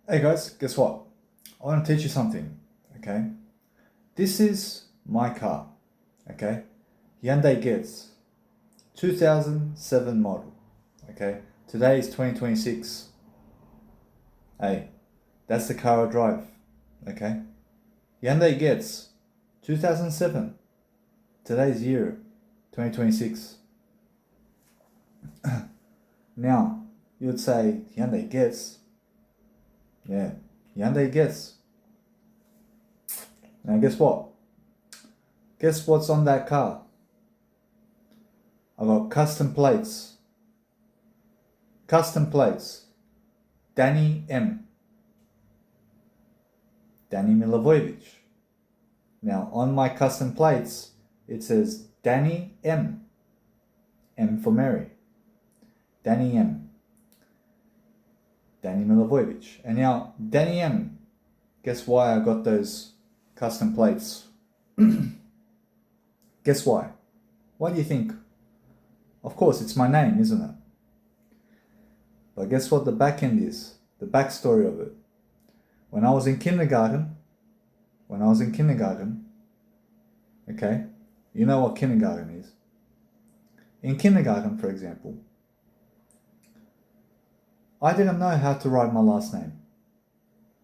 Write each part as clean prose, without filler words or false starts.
Hey guys, guess what? I want to teach you something, okay? This is my car, okay? Hyundai Getz, 2007 model, okay? Today is 2026. Hey, that's the car I drive, okay? Hyundai Getz, 2007. Today's year, 2026. Now, you would say, Hyundai Getz? Yeah, Hyundai Getz. Now guess what? Guess what's on that car? I got custom plates. Custom plates. Danny M. Danny Milivojevic. Now on my custom plates, it says Danny M. M for Mary. Danny M. Danny Milivojevic. And now, Danny M. Guess why I got those custom plates? Guess why? Why do you think? Of course, it's my name, isn't it? But guess what the back end is? The backstory of it. When I was in kindergarten, okay, you know what kindergarten is. In kindergarten, for example, I didn't know how to write my last name,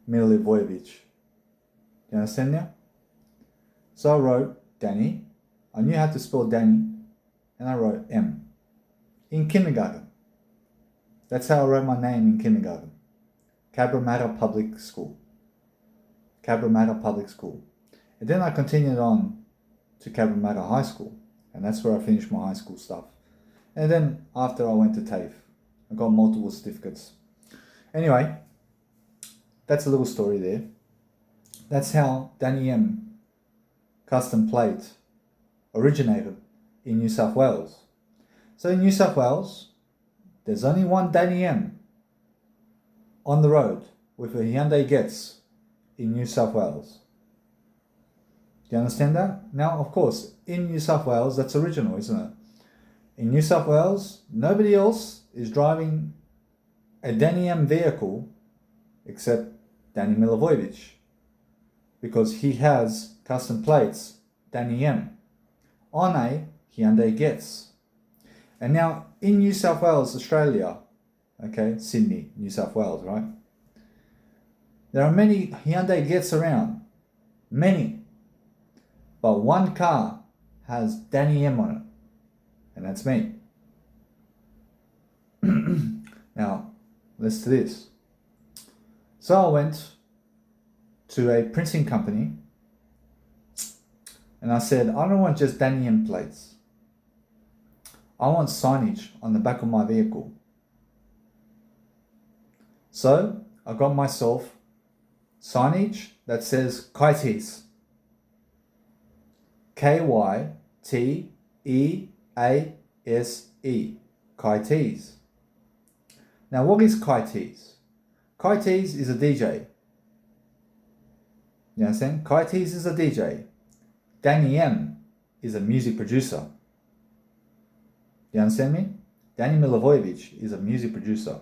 Milivojevic. You understand now? So I wrote Danny. I knew how to spell Danny, and I wrote M. In kindergarten. That's how I wrote my name in kindergarten. Cabramatta Public School. Cabramatta Public School. And then I continued on to Cabramatta High School, and that's where I finished my high school stuff. And then after I went to TAFE, I got multiple certificates. Anyway, that's a little story there. That's how Danny M custom plate originated in New South Wales. So in New South Wales, there's only one Danny M on the road with a Hyundai Getz in New South Wales. Do you understand that? Now, of course, in New South Wales, that's original, isn't it? In New South Wales, nobody else is driving a Danny M vehicle except Danny Milivojevic, because he has custom plates Danny M on a Hyundai Getz. And now in New South Wales, Australia, okay, Sydney, New South Wales, right? There are many Hyundai Getz around, many, but one car has Danny M on it, and that's me. Now, let's do this. So I went to a printing company and I said, I don't want just Danny M plates. I want signage on the back of my vehicle. So I got myself signage that says Kytease. Kytease. Kytease. Now what is Kytease? Kytease is a DJ. You understand? Kytease is a DJ. Danny M is a music producer. You understand me? Danny Milivojevic is a music producer.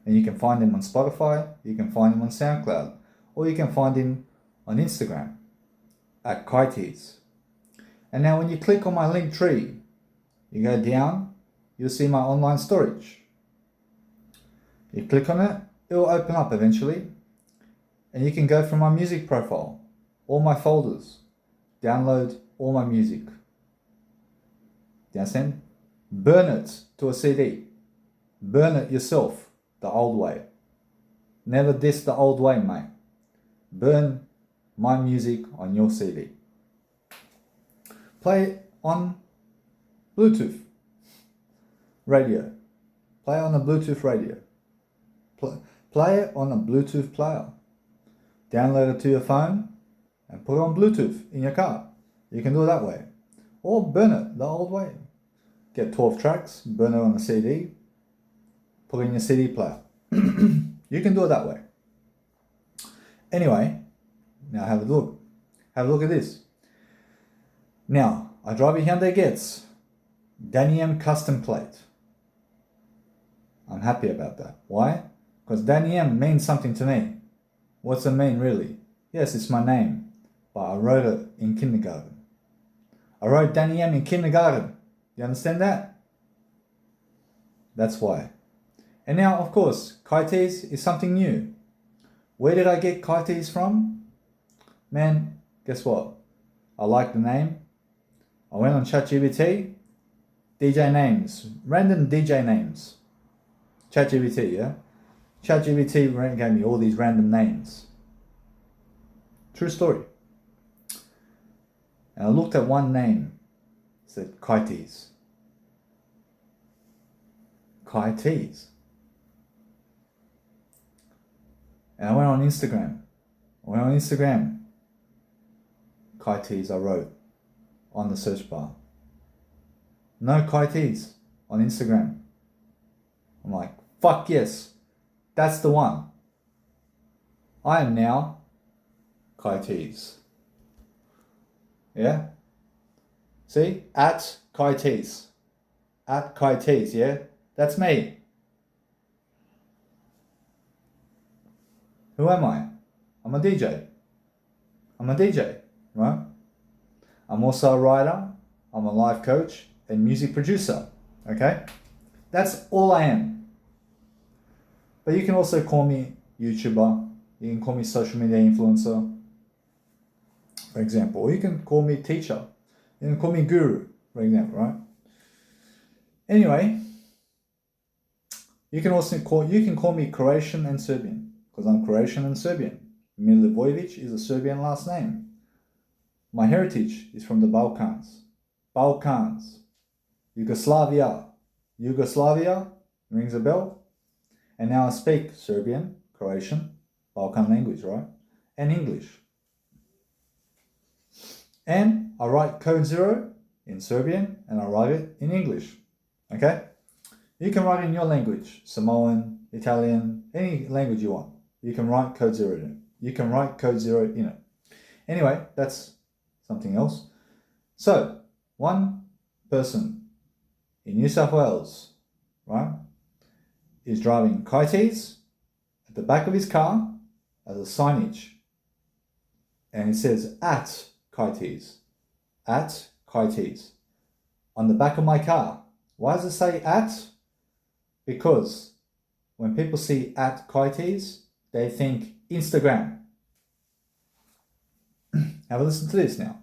And you can find him on Spotify, you can find him on SoundCloud, or you can find him on Instagram at Kytease. And now when you click on my link tree, you go down, you'll see my online storage. You click on it, it will open up eventually. And you can go from my music profile, all my folders, download all my music. Do you understand? Burn it to a CD. Burn it yourself, the old way. Never diss the old way, mate. Burn my music on your CD. Play it on Bluetooth radio. Play it on a Bluetooth radio. Play it on a Bluetooth player. Download it to your phone and put it on Bluetooth in your car. You can do it that way. Or burn it the old way. Get 12 tracks, burn it on a CD, put it in your CD player. You can do it that way. Anyway, now have a look. Have a look at this. Now, I drive a Hyundai Getz, Danny M custom plate. I'm happy about that. Why? Because Danny M means something to me. What's it mean really? Yes, it's my name, but I wrote it in kindergarten. I wrote Danny M in kindergarten. You understand that? That's why. And now, of course, Kytease is something new. Where did I get Kytease from? Man, guess what? I like the name. I went on ChatGPT, DJ names, random DJ names. ChatGPT, yeah? ChatGPT gave me all these random names. True story. And I looked at one name. It said Kytease. Kytease. And I went on Instagram. Kytease I wrote on the search bar. No Kytease on Instagram. I'm like, fuck yes, that's the one. I am now Kytease. Yeah? See? At Kytease. At Kytease, yeah? That's me. Who am I? I'm a DJ. Right? I'm also a writer, I'm a life coach, and music producer. Okay? That's all I am. But you can also call me YouTuber, you can call me social media influencer, for example, or you can call me teacher, you can call me guru, for example, right? Anyway, you can call me Croatian and Serbian, because I'm Croatian and Serbian. Milivojevic is a Serbian last name. My heritage is from the Balkans. Yugoslavia rings a bell. And now I speak Serbian, Croatian, Balkan language, right? And English. And I write code 0 in Serbian and I write it in English. Okay? You can write in your language, Samoan, Italian, any language you want. You can write code 0 in it. You can write code 0 in it. Anyway, that's something else. So, one person in New South Wales, right, is driving Kytease at the back of his car as a signage. And it says at Kytease. At Kytease. On the back of my car. Why does it say at? Because when people see at Kytease, they think Instagram. Have a listen to this now.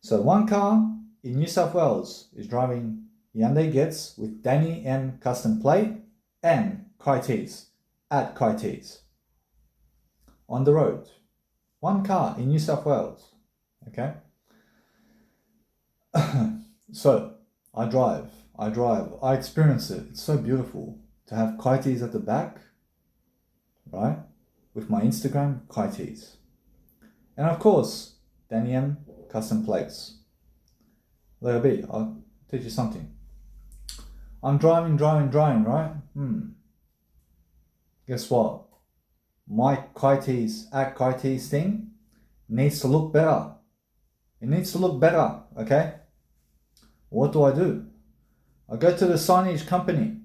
So one car in New South Wales is driving Hyundai Getz with Danny M custom plate and Kytease, at Kytease. On the road. One car in New South Wales. Okay? So, I drive, I experience it. It's so beautiful to have Kytease at the back, right? With my Instagram, Kytease. And of course, Danny M custom plates. Let it be, I'll teach you something. I'm driving, right? Guess what? My Kytease, at Kytease thing needs to look better. It needs to look better, okay? What do? I go to the signage company.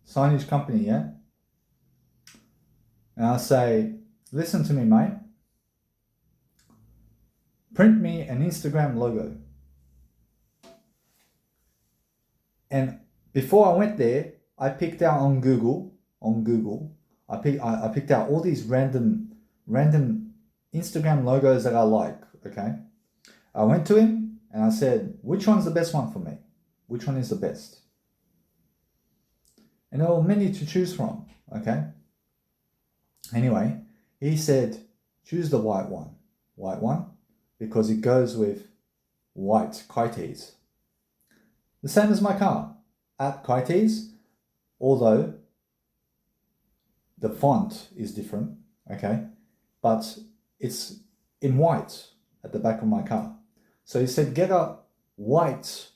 Signage company, yeah? And I say, listen to me, mate. Print me an Instagram logo. And before I went there, I picked out on Google, I picked out all these random Instagram logos that I like, okay? I went to him and I said, which one's the best one for me? Which one is the best? And there were many to choose from, okay? Anyway, he said, choose the white one, because it goes with white Kytease. The same as my car, at Kytease, although the font is different, okay? But it's in white at the back of my car. So he said, get a white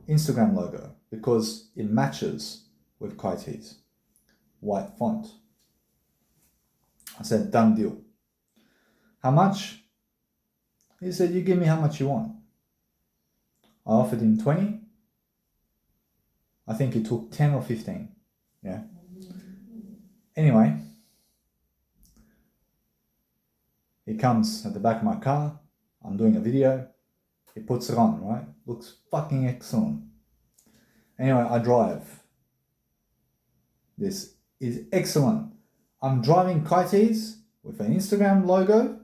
Instagram logo because it matches with Kytease. White font. I said, done deal. How much? He said, you give me how much you want. I offered him 20. I think he took 10 or 15. Yeah. Anyway, he comes at the back of my car. I'm doing a video. He puts it on, right? Looks fucking excellent. Anyway, I drive. This is excellent. I'm driving Kytease with an Instagram logo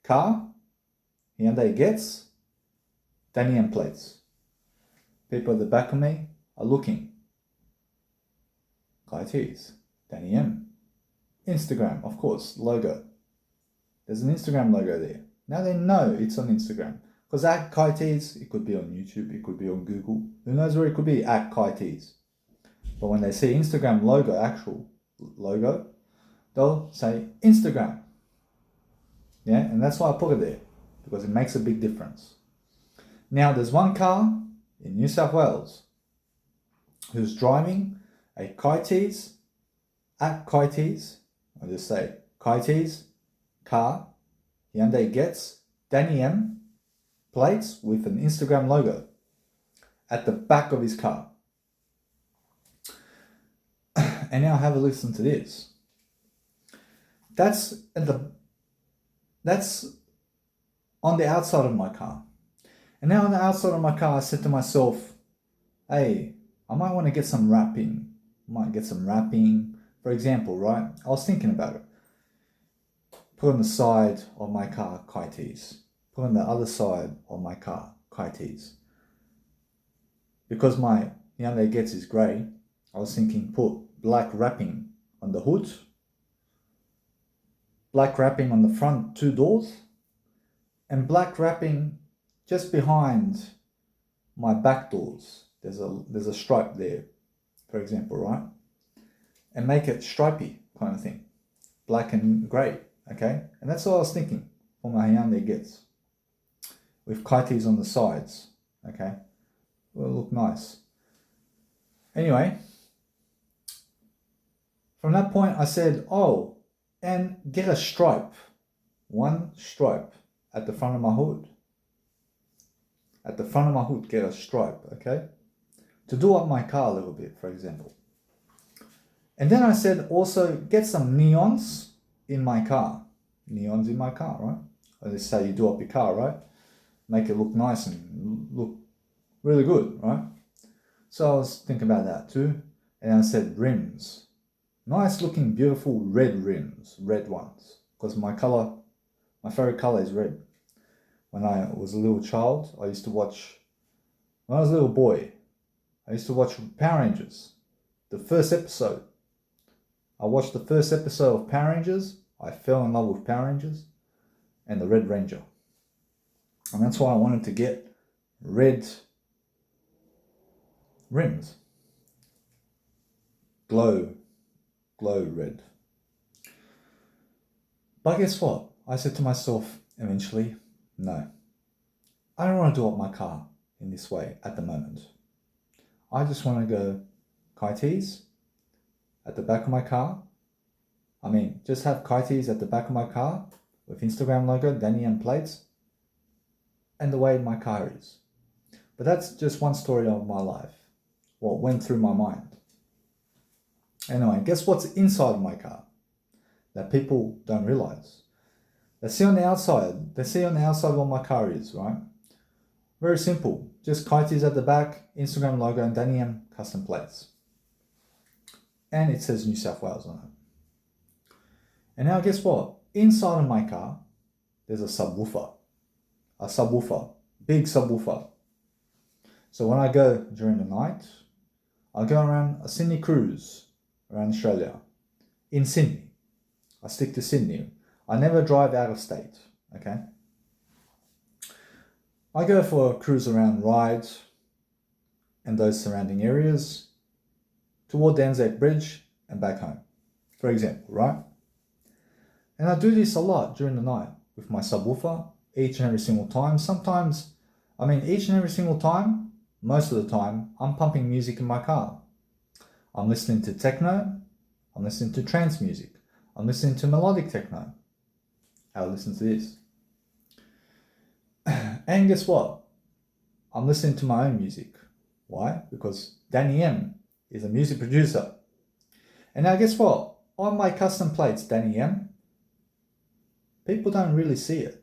car. Hyundai gets Danny M plates. People at the back of me are looking. Kytease, Danny M. Instagram, of course, logo. There's an Instagram logo there. Now they know it's on Instagram. Because at Kytease, it could be on YouTube, it could be on Google. Who knows where it could be at Kytease. But when they see Instagram logo, actual logo, they'll say Instagram. Yeah, and that's why I put it there. Because it makes a big difference. Now there's one car in New South Wales who's driving a Kytease, at Kytease, I'll just say Kytease car, Hyundai gets Danny M plates with an Instagram logo at the back of his car. And now have a listen to this. That's on the outside of my car. And now on the outside of my car, I said to myself, hey, I might want to get some wrapping. I might get some wrapping. For example, right? I was thinking about it. Put on the side of my car, Kytease. Put on the other side of my car, Kytease. Because my Hyundai Getz is grey, I was thinking put black wrapping on the hood, black wrapping on the front two doors, and black wrapping just behind my back doors. There's a stripe there, for example, right? And make it stripy kind of thing, black and grey, okay? And that's what I was thinking for my Hyundai Getz, with Kytease on the sides, okay? Will look nice. Anyway, from that point I said, oh, and get a stripe, one stripe at the front of my hood. At the front of my hood, get a stripe, okay? To do up my car a little bit, for example. And then I said also get some neons in my car. Neons in my car, right? Let's say you do up your car, right? Make it look nice and look really good, right? So I was thinking about that too. And I said rims. Nice looking, beautiful red rims, red ones. Because my favorite color is red. When I was a little child, when I was a little boy, I used to watch Power Rangers. The first episode. I watched the first episode of Power Rangers. I fell in love with Power Rangers and the Red Ranger. And that's why I wanted to get red rims. Glow red. But guess what? I said to myself eventually, no. I don't want to do up my car in this way at the moment. I just want to go Kytease at the back of my car. Just have Kytease at the back of my car with Instagram logo, Danny M plates, and the way my car is. But that's just one story of my life. What went through my mind. Anyway, guess what's inside my car that people don't realize? They see on the outside what my car is, right? Very simple. Just Kytease at the back, Instagram logo, and Danny M custom plates. And it says New South Wales on it. And now guess what? Inside of my car, there's a subwoofer. Big subwoofer. So when I go during the night, I go around a Sydney cruise around Australia. In Sydney. I stick to Sydney. I never drive out of state, okay? I go for a cruise around Ryde and those surrounding areas toward the Anzac Bridge and back home, for example, right? And I do this a lot during the night with my subwoofer, each and every single time. Each and every single time, most of the time, I'm pumping music in my car. I'm listening to techno, I'm listening to trance music, I'm listening to melodic techno. I'll listen to this. And guess what? I'm listening to my own music. Why? Because Danny M is a music producer. And now guess what? On my custom plates, Danny M, people don't really see it.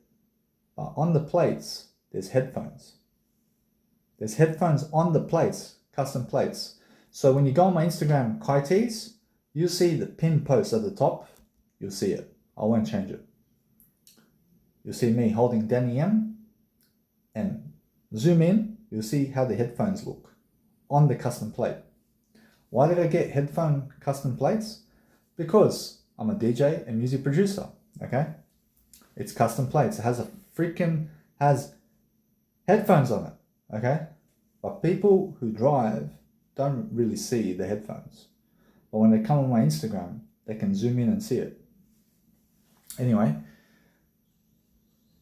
But on the plates, there's headphones. There's headphones on the plates, custom plates. So when you go on my Instagram, Kytease, you'll see the pinned post at the top. You'll see it. I won't change it. You'll see me holding Danny M, and zoom in, you'll see how the headphones look on the custom plate. Why did I get headphone custom plates? Because I'm a DJ and music producer, okay? It's custom plates. It has has headphones on it, okay? But people who drive don't really see the headphones. But when they come on my Instagram, they can zoom in and see it. Anyway,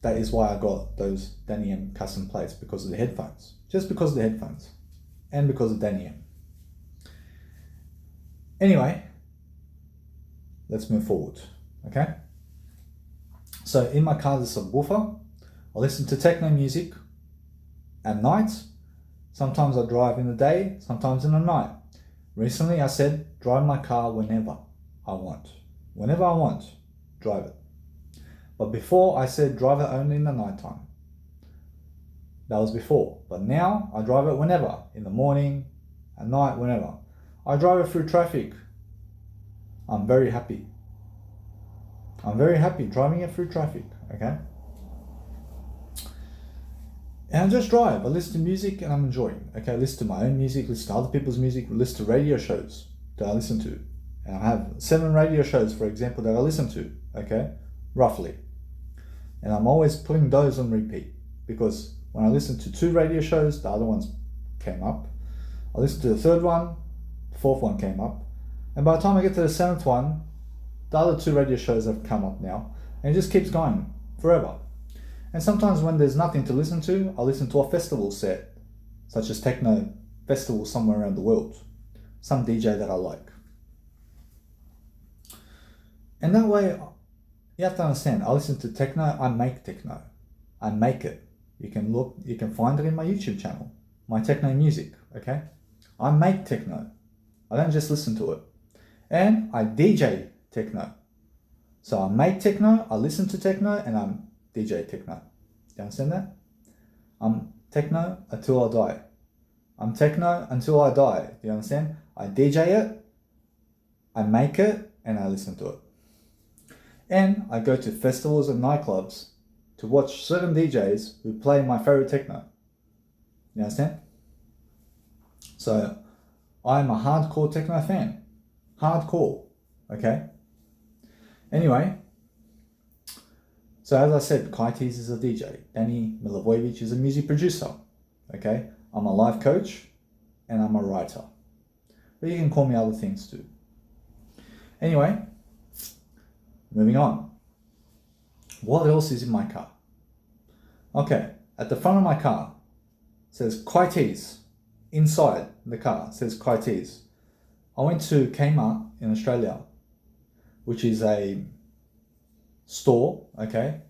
that is why I got those Danny M custom plates, because of the headphones. Just because of the headphones. And because of Danny M. Anyway, let's move forward, okay? So in my car, there's a woofer. I listen to techno music at night. Sometimes I drive in the day, sometimes in the night. Recently I said, drive my car whenever I want. Whenever I want, drive it. But before I said, drive it only in the nighttime. That was before. But now I drive it whenever. In the morning, at night, whenever. I drive it through traffic. I'm very happy. I'm very happy driving it through traffic, okay? And I just drive. I listen to music and I'm enjoying. Okay, I listen to my own music, listen to other people's music, listen to radio shows that I listen to. And I have 7 radio shows, for example, that I listen to, okay? Roughly. And I'm always putting those on repeat, because when I listen to 2 radio shows, the other ones came up. I listened to the 3rd one, the 4th one came up. And by the time I get to the 7th one, the other 2 radio shows have come up now. And it just keeps going forever. And sometimes when there's nothing to listen to, I listen to a festival set, such as techno festival somewhere around the world. Some DJ that I like. And that way, you have to understand, I listen to techno, I make techno. I make it. You can find it in my YouTube channel, my techno music, okay? I make techno. I don't just listen to it. And I DJ techno. So I make techno, I listen to techno, and I'm DJ techno. You understand that? I'm techno until I die. I'm techno until I die. Do you understand? I DJ it, I make it, and I listen to it. And I go to festivals and nightclubs to watch certain DJs who play my favorite techno. You understand? So I'm a hardcore techno fan. Hardcore. Okay? Anyway, so as I said, Kytease is a DJ. Danny Milivojevic is a music producer. Okay? I'm a life coach and I'm a writer. But you can call me other things too. Anyway, moving on. What else is in my car? Okay, at the front of my car says Kytease. Inside the car says Kytease. I went to Kmart in Australia, which is a store, okay,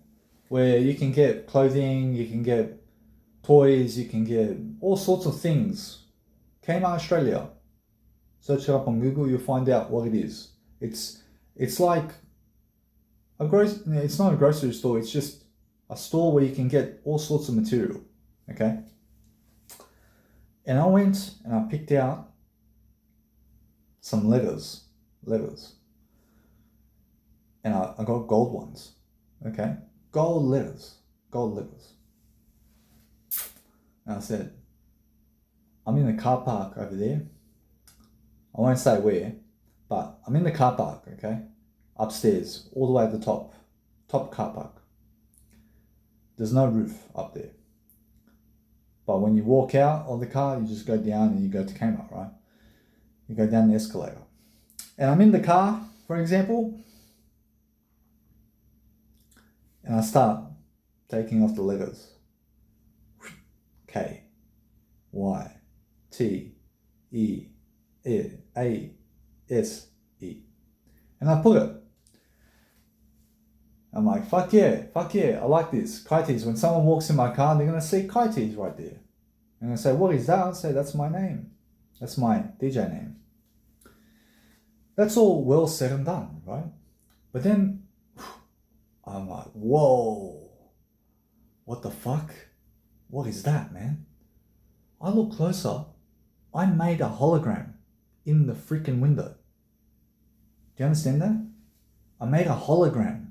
where you can get clothing, you can get toys, you can get all sorts of things. Kmart Australia. Search it up on Google, you'll find out what it is. It's like it's not a grocery store, it's just a store where you can get all sorts of material, okay? And I went and I picked out some letters. And I got gold ones, okay? Gold letters. And I said, I'm in the car park over there. I won't say where, but I'm in the car park, okay? Upstairs, all the way at the top car park. There's no roof up there. But when you walk out of the car, you just go down and you go to Kmart, right? You go down the escalator. And I'm in the car, for example, and I start taking off the letters. K, Y, T, E, A, S, E. And I put it. I'm like, fuck yeah, I like this. Kytease. When someone walks in my car, they're going to see Kytease right there. And I say, what is that? I'll say, that's my name. That's my DJ name. That's all well said and done, right? But then I'm like, whoa, what the fuck? What is that, man? I look closer. I made a hologram in the freaking window. Do you understand that? I made a hologram.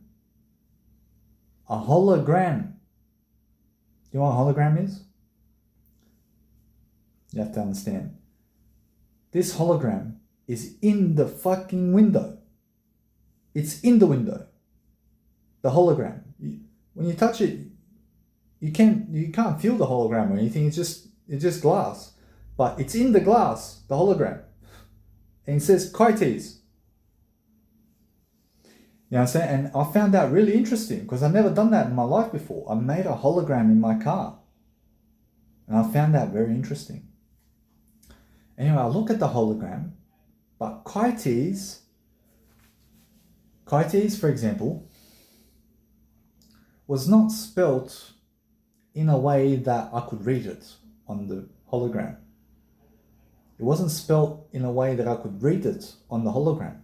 A hologram. Do you know what a hologram is? You have to understand. This hologram is in the fucking window. It's in the window. The hologram. When you touch it, you can't feel the hologram or anything. It's just glass. But it's in the glass, the hologram. And it says Kytease. You know what I'm saying? And I found that really interesting because I've never done that in my life before. I made a hologram in my car. And I found that very interesting. Anyway, I look at the hologram, but Kytease, for example, was not spelt in a way that I could read it on the hologram. It wasn't spelt in a way that I could read it on the hologram.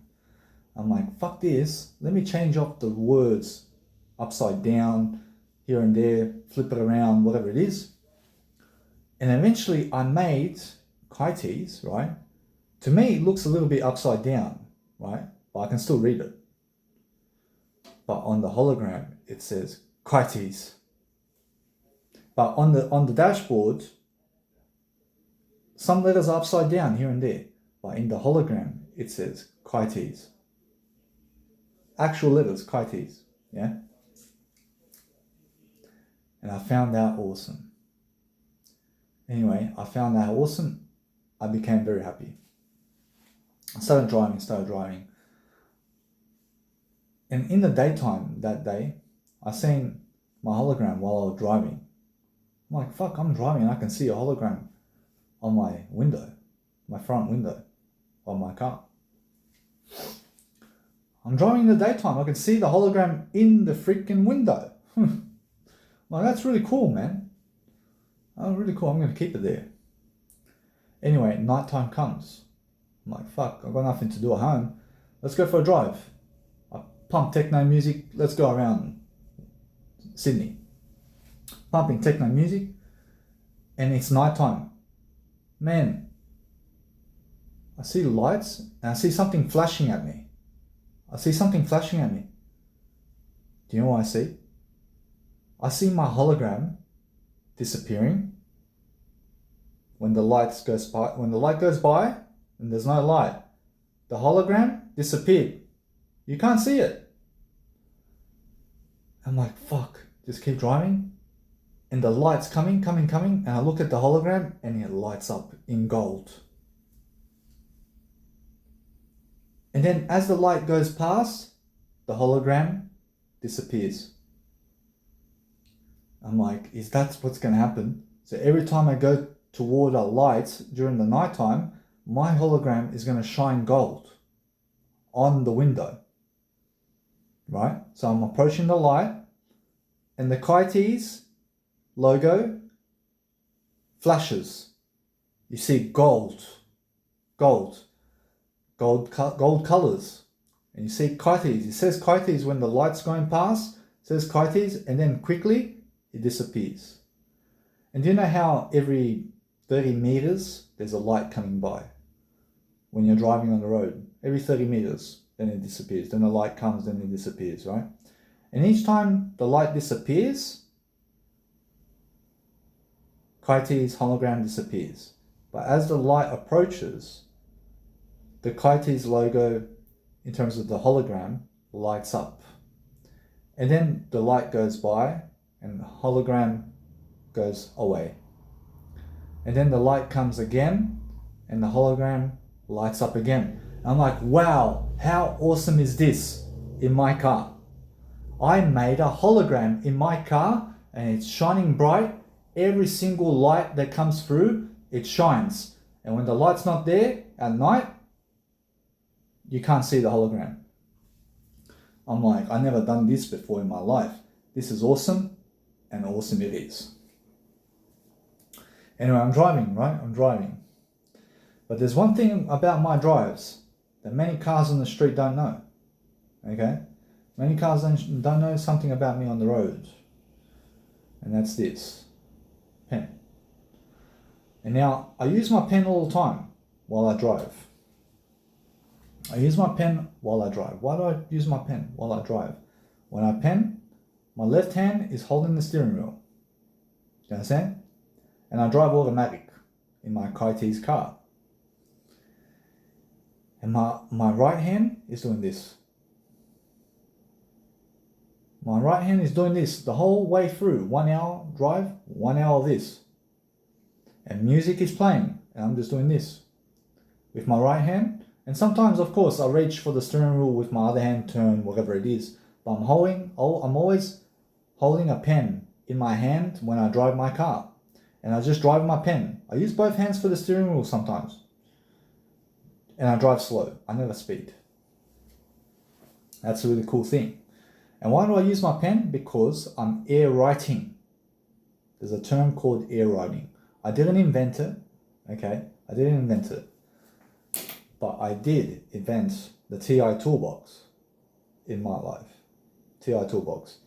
I'm like, fuck this, let me change up the words upside down, here and there, flip it around, whatever it is. And eventually I made Kytease, right? To me, it looks a little bit upside down, right? But I can still read it. But on the hologram, it says Kytease. But on the dashboard, some letters are upside down here and there. But in the hologram, it says Kytease. Actual letters, Kytease, yeah? And I found that awesome. Anyway, I found that awesome. I became very happy. I started driving. And in the daytime that day, I seen my hologram while I was driving. I'm like, fuck, I'm driving and I can see a hologram on my window, my front window of my car. I'm driving in the daytime, I can see the hologram in the freaking window. Like, that's really cool, man. Oh, really cool, I'm going to keep it there. Anyway, nighttime comes. I'm like, fuck, I've got nothing to do at home. Let's go for a drive. I pump techno music, let's go around Sydney. Pumping techno music, and it's nighttime. Man, I see lights and I see something flashing at me. Do you know what I see? I see my hologram disappearing when the light goes by and there's no light. The hologram disappeared. You can't see it. I'm like, fuck, just keep driving. And the light's coming, and I look at the hologram and it lights up in gold. And then as the light goes past, the hologram disappears. I'm like, is that what's going to happen? So every time I go toward a light during the nighttime, my hologram is going to shine gold on the window. Right? So I'm approaching the light and the Kytease logo flashes. You see gold colors, and you see Kytease. It says Kytease when the light's going past. It says Kytease, and then quickly it disappears. And do you know how every 30 meters there's a light coming by when you're driving on the road? Every 30 meters, then it disappears. Then the light comes, then it disappears, right? And each time the light disappears, Kytease hologram disappears. But as the light approaches, the Kytease logo, in terms of the hologram, lights up. And then the light goes by and the hologram goes away. And then the light comes again and the hologram lights up again. I'm like, wow, how awesome is this in my car? I made a hologram in my car and it's shining bright. Every single light that comes through, it shines. And when the light's not there at night, you can't see the hologram. I'm like, I never done this before in my life. This is awesome, and awesome it is. Anyway, I'm driving, right? But there's one thing about my drives. that many cars on the street don't know. Okay? Many cars don't know something about me on the road. And that's this. Pen. And now, I use my pen all the time while I drive. I use my pen while I drive. Why do I use my pen while I drive? When I pen, my left hand is holding the steering wheel. You understand? And I drive automatic in my Kytease car. And my right hand is doing this. My right hand is doing this the whole way through. 1 hour drive, 1 hour of this. And music is playing, and I'm just doing this with my right hand. And sometimes, of course, I reach for the steering wheel with my other hand, turn, whatever it is. But I'm always holding a pen in my hand when I drive my car. And I just drive my pen. I use both hands for the steering wheel sometimes. And I drive slow. I never speed. That's a really cool thing. And why do I use my pen? Because I'm air writing. There's a term called air writing. I didn't invent it, okay? I didn't invent it. But I did invent the TI toolbox in my life. TI toolbox.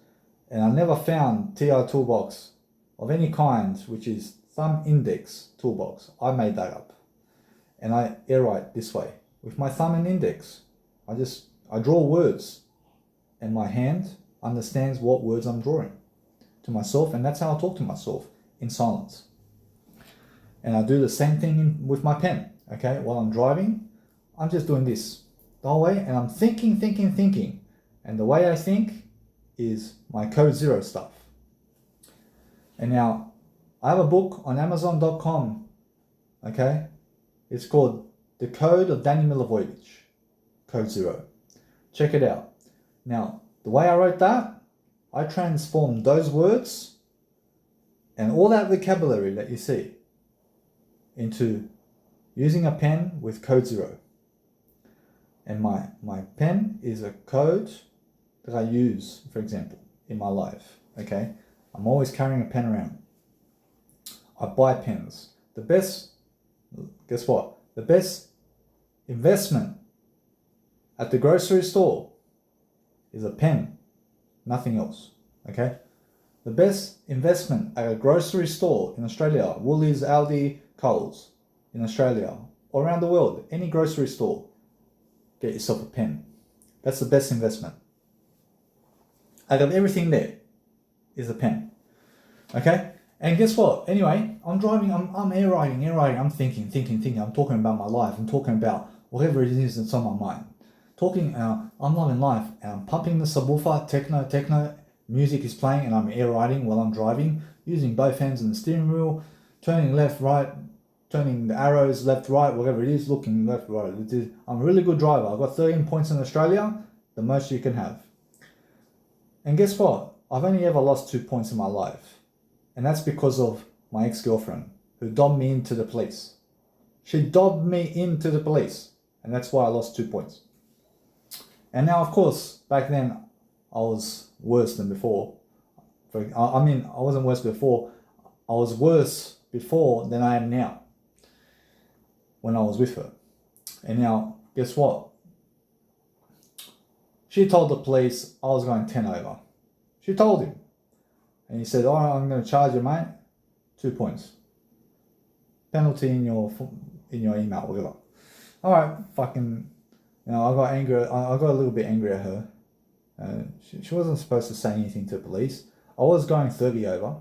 And I never found TI toolbox of any kind, which is thumb index toolbox. I made that up. And I air write this way. With my thumb and index, I draw words. And my hand understands what words I'm drawing to myself. And that's how I talk to myself, in silence. And I do the same thing with my pen, okay? While I'm driving, I'm just doing this the whole way, and I'm thinking. And the way I think is my code zero stuff. And now, I have a book on Amazon.com, okay? It's called The Code of Danny Milivojevic, Code Zero. Check it out. Now, the way I wrote that, I transformed those words and all that vocabulary that you see into using a pen with code zero. And my pen is a code that I use, for example, in my life, okay? I'm always carrying a pen around. I buy pens. Guess what? The best investment at the grocery store is a pen, nothing else, okay? The best investment at a grocery store in Australia, Woolies, Aldi, Coles, in Australia, or around the world, any grocery store, get yourself a pen. That's the best investment. Out of everything there is a pen, okay? And guess what? Anyway, I'm driving, I'm air writing, I'm thinking. I'm talking about my life. I'm talking about whatever it is that's on my mind. I'm loving life, and I'm pumping the subwoofer, techno, music is playing, and I'm air writing while I'm driving, using both hands on the steering wheel, turning left, right, turning the arrows left, right, whatever it is, looking left, right. I'm a really good driver. I've got 13 points in Australia, the most you can have. And guess what? I've only ever lost 2 points in my life. And that's because of my ex-girlfriend, who dobbed me into the police. She dobbed me into the police. And that's why I lost 2 points. And now, of course, back then, I was worse than before. I wasn't worse before. I was worse before than I am now, when I was with her. And now, guess what? She told the police I was going 10 over. She told him. And he said, "Oh, I'm going to charge you, mate. 2 points. Penalty in your email, whatever." All right, fucking... I got angry. I got a little bit angry at her. She wasn't supposed to say anything to the police. I was going 30 over.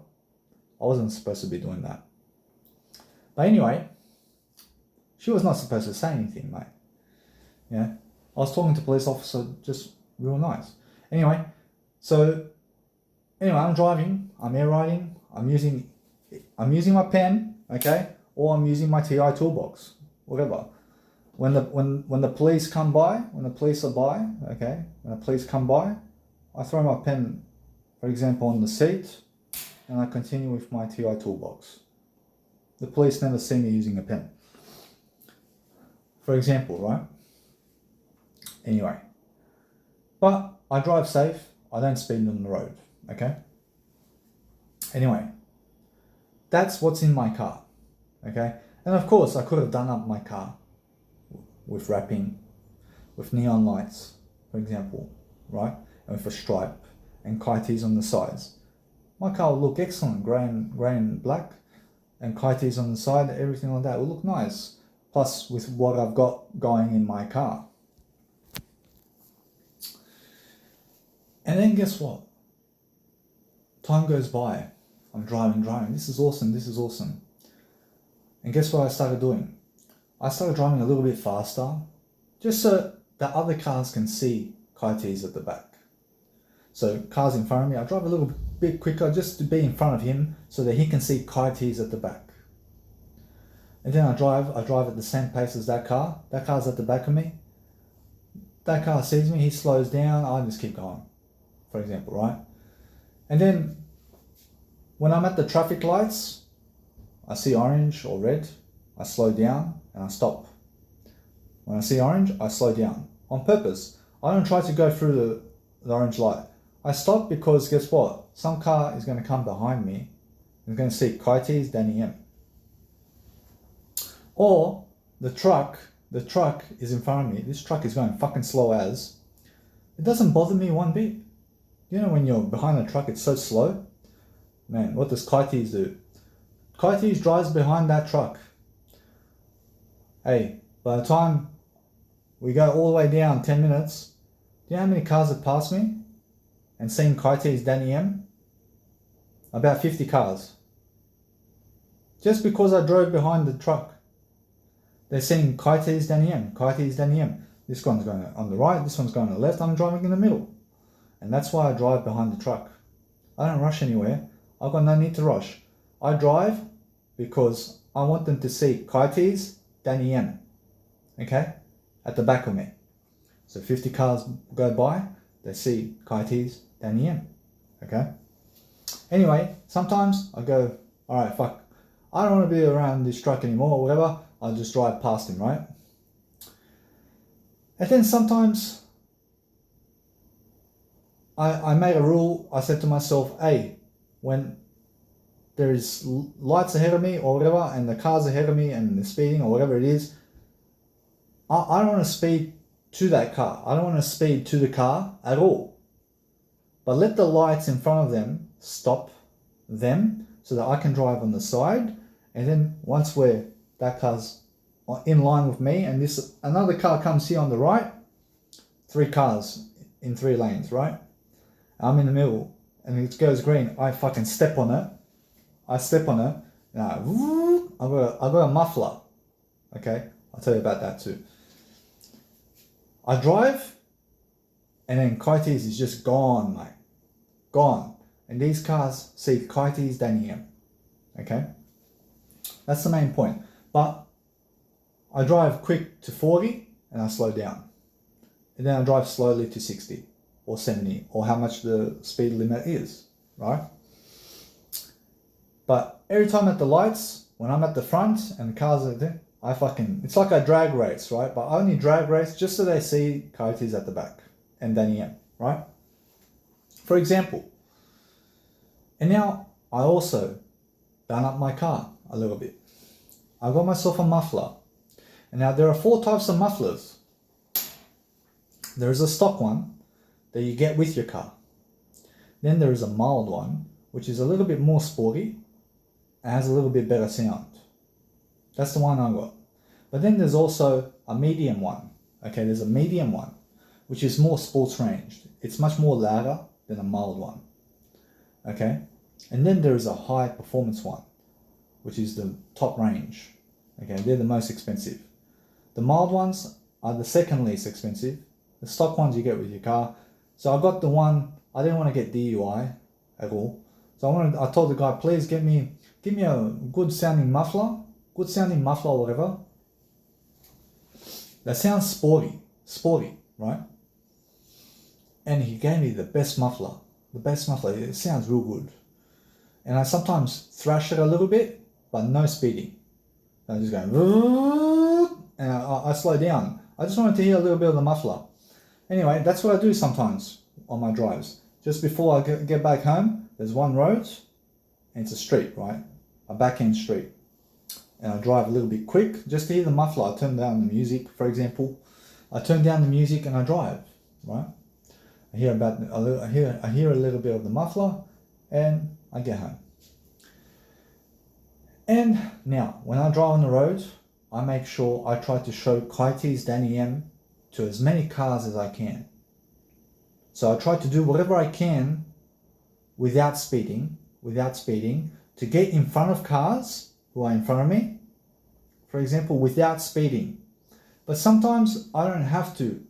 I wasn't supposed to be doing that. But anyway, she was not supposed to say anything, mate. Yeah, I was talking to the police officer, just real nice. Anyway, I'm driving. I'm air writing. I'm using my pen, okay, or I'm using my TI toolbox, whatever. When the police come by, when the police come by, I throw my pen, for example, on the seat, and I continue with my TI toolbox. The police never see me using a pen. For example, right? Anyway. But I drive safe. I don't speed on the road, okay? Anyway. That's what's in my car, okay? And of course, I could have done up my car with wrapping. with neon lights, for example, right? And with a stripe and Kytease on the sides. My car will look excellent, grey and black, and Kytease on the side, everything like that will look nice. Plus with what I've got going in my car. And then guess what? Time goes by. I'm driving. This is awesome. And guess what I started doing? I started driving a little bit faster, just so that other cars can see Kytease at the back. So cars in front of me, I drive a little bit quicker just to be in front of him so that he can see Kytease at the back. And then I drive at the same pace as that car. That car's at the back of me. That car sees me, he slows down, I just keep going, for example, right? And then when I'm at the traffic lights, I see orange or red, I slow down and I stop. When I see orange, I slow down on purpose. I don't try to go through the orange light. I stop because guess what? Some car is going to come behind me and going to see Kytease, Danny M. Or the truck is in front of me. This truck is going fucking slow as. It doesn't bother me one bit. You know when you're behind a truck, it's so slow? Man, what does Kytease do? Kytease drives behind that truck. Hey, by the time we go all the way down 10 minutes, do you know how many cars have passed me and seen Kytease Danny M? About 50 cars. Just because I drove behind the truck. They're seeing Kytease Danny M, Kytease Danny M. This one's going on the right, this one's going on the left, I'm driving in the middle. And that's why I drive behind the truck. I don't rush anywhere. I've got no need to rush. I drive because I want them to see Kytease Danny M. Okay? At the back of me. So 50 cars go by, they see Kytease Danny M. Okay? Anyway, sometimes I go, alright, fuck. I don't want to be around this truck anymore or whatever. I'll just drive past him, right? And then sometimes I made a rule. I said to myself, hey, when there is lights ahead of me or whatever, and the car's ahead of me and they're speeding or whatever it is, I don't want to speed to that car. I don't want to speed to the car at all. But let the lights in front of them stop them so that I can drive on the side. And then once that car's in line with me and another car comes here on the right, 3 cars in 3 lanes, right? I'm in the middle and it goes green. I fucking step on it. And I got a muffler. Okay, I'll tell you about that too. I drive and then Kytease is just gone, mate. Gone. And these cars see Kytease Danny M. Okay? That's the main point. But I drive quick to 40 and I slow down. And then I drive slowly to 60 or 70 or how much the speed limit is, right? But every time at the lights, when I'm at the front and the cars are there, it's like a drag race, right? But I only drag race just so they see Kytease at the back and Danny M, right? For example. And now I also done up my car a little bit. I got myself a muffler. And now there are 4 types of mufflers. There is a stock one that you get with your car. Then there is a mild one, which is a little bit more sporty and has a little bit better sound. That's the one I got. But then there's also a medium one. Okay, there's a medium one, which is more sports ranged. It's much more louder than a mild one. Okay, and then there is a high performance one, which is the top range. Okay, they're the most expensive. The mild ones are the second least expensive. The stock ones you get with your car. So I got the one, I didn't want to get DUI at all. So I told the guy, please give me a good sounding muffler or whatever. That sounds sporty, right? And he gave me the best muffler. It sounds real good. And I sometimes thrash it a little bit, but no speeding. I just go, and I slow down. I just wanted to hear a little bit of the muffler. Anyway, that's what I do sometimes on my drives. Just before I get back home, there's one road, and it's a street, right? A back-end street. And I drive a little bit quick, just to hear the muffler. I turn down the music, for example. I turn down the music and I drive, right? I hear a little bit of the muffler, and I get home. And now, when I drive on the road, I make sure I try to show Kytease Danny M to as many cars as I can. So I try to do whatever I can without speeding, to get in front of cars who are in front of me, for example, without speeding. But sometimes I don't have to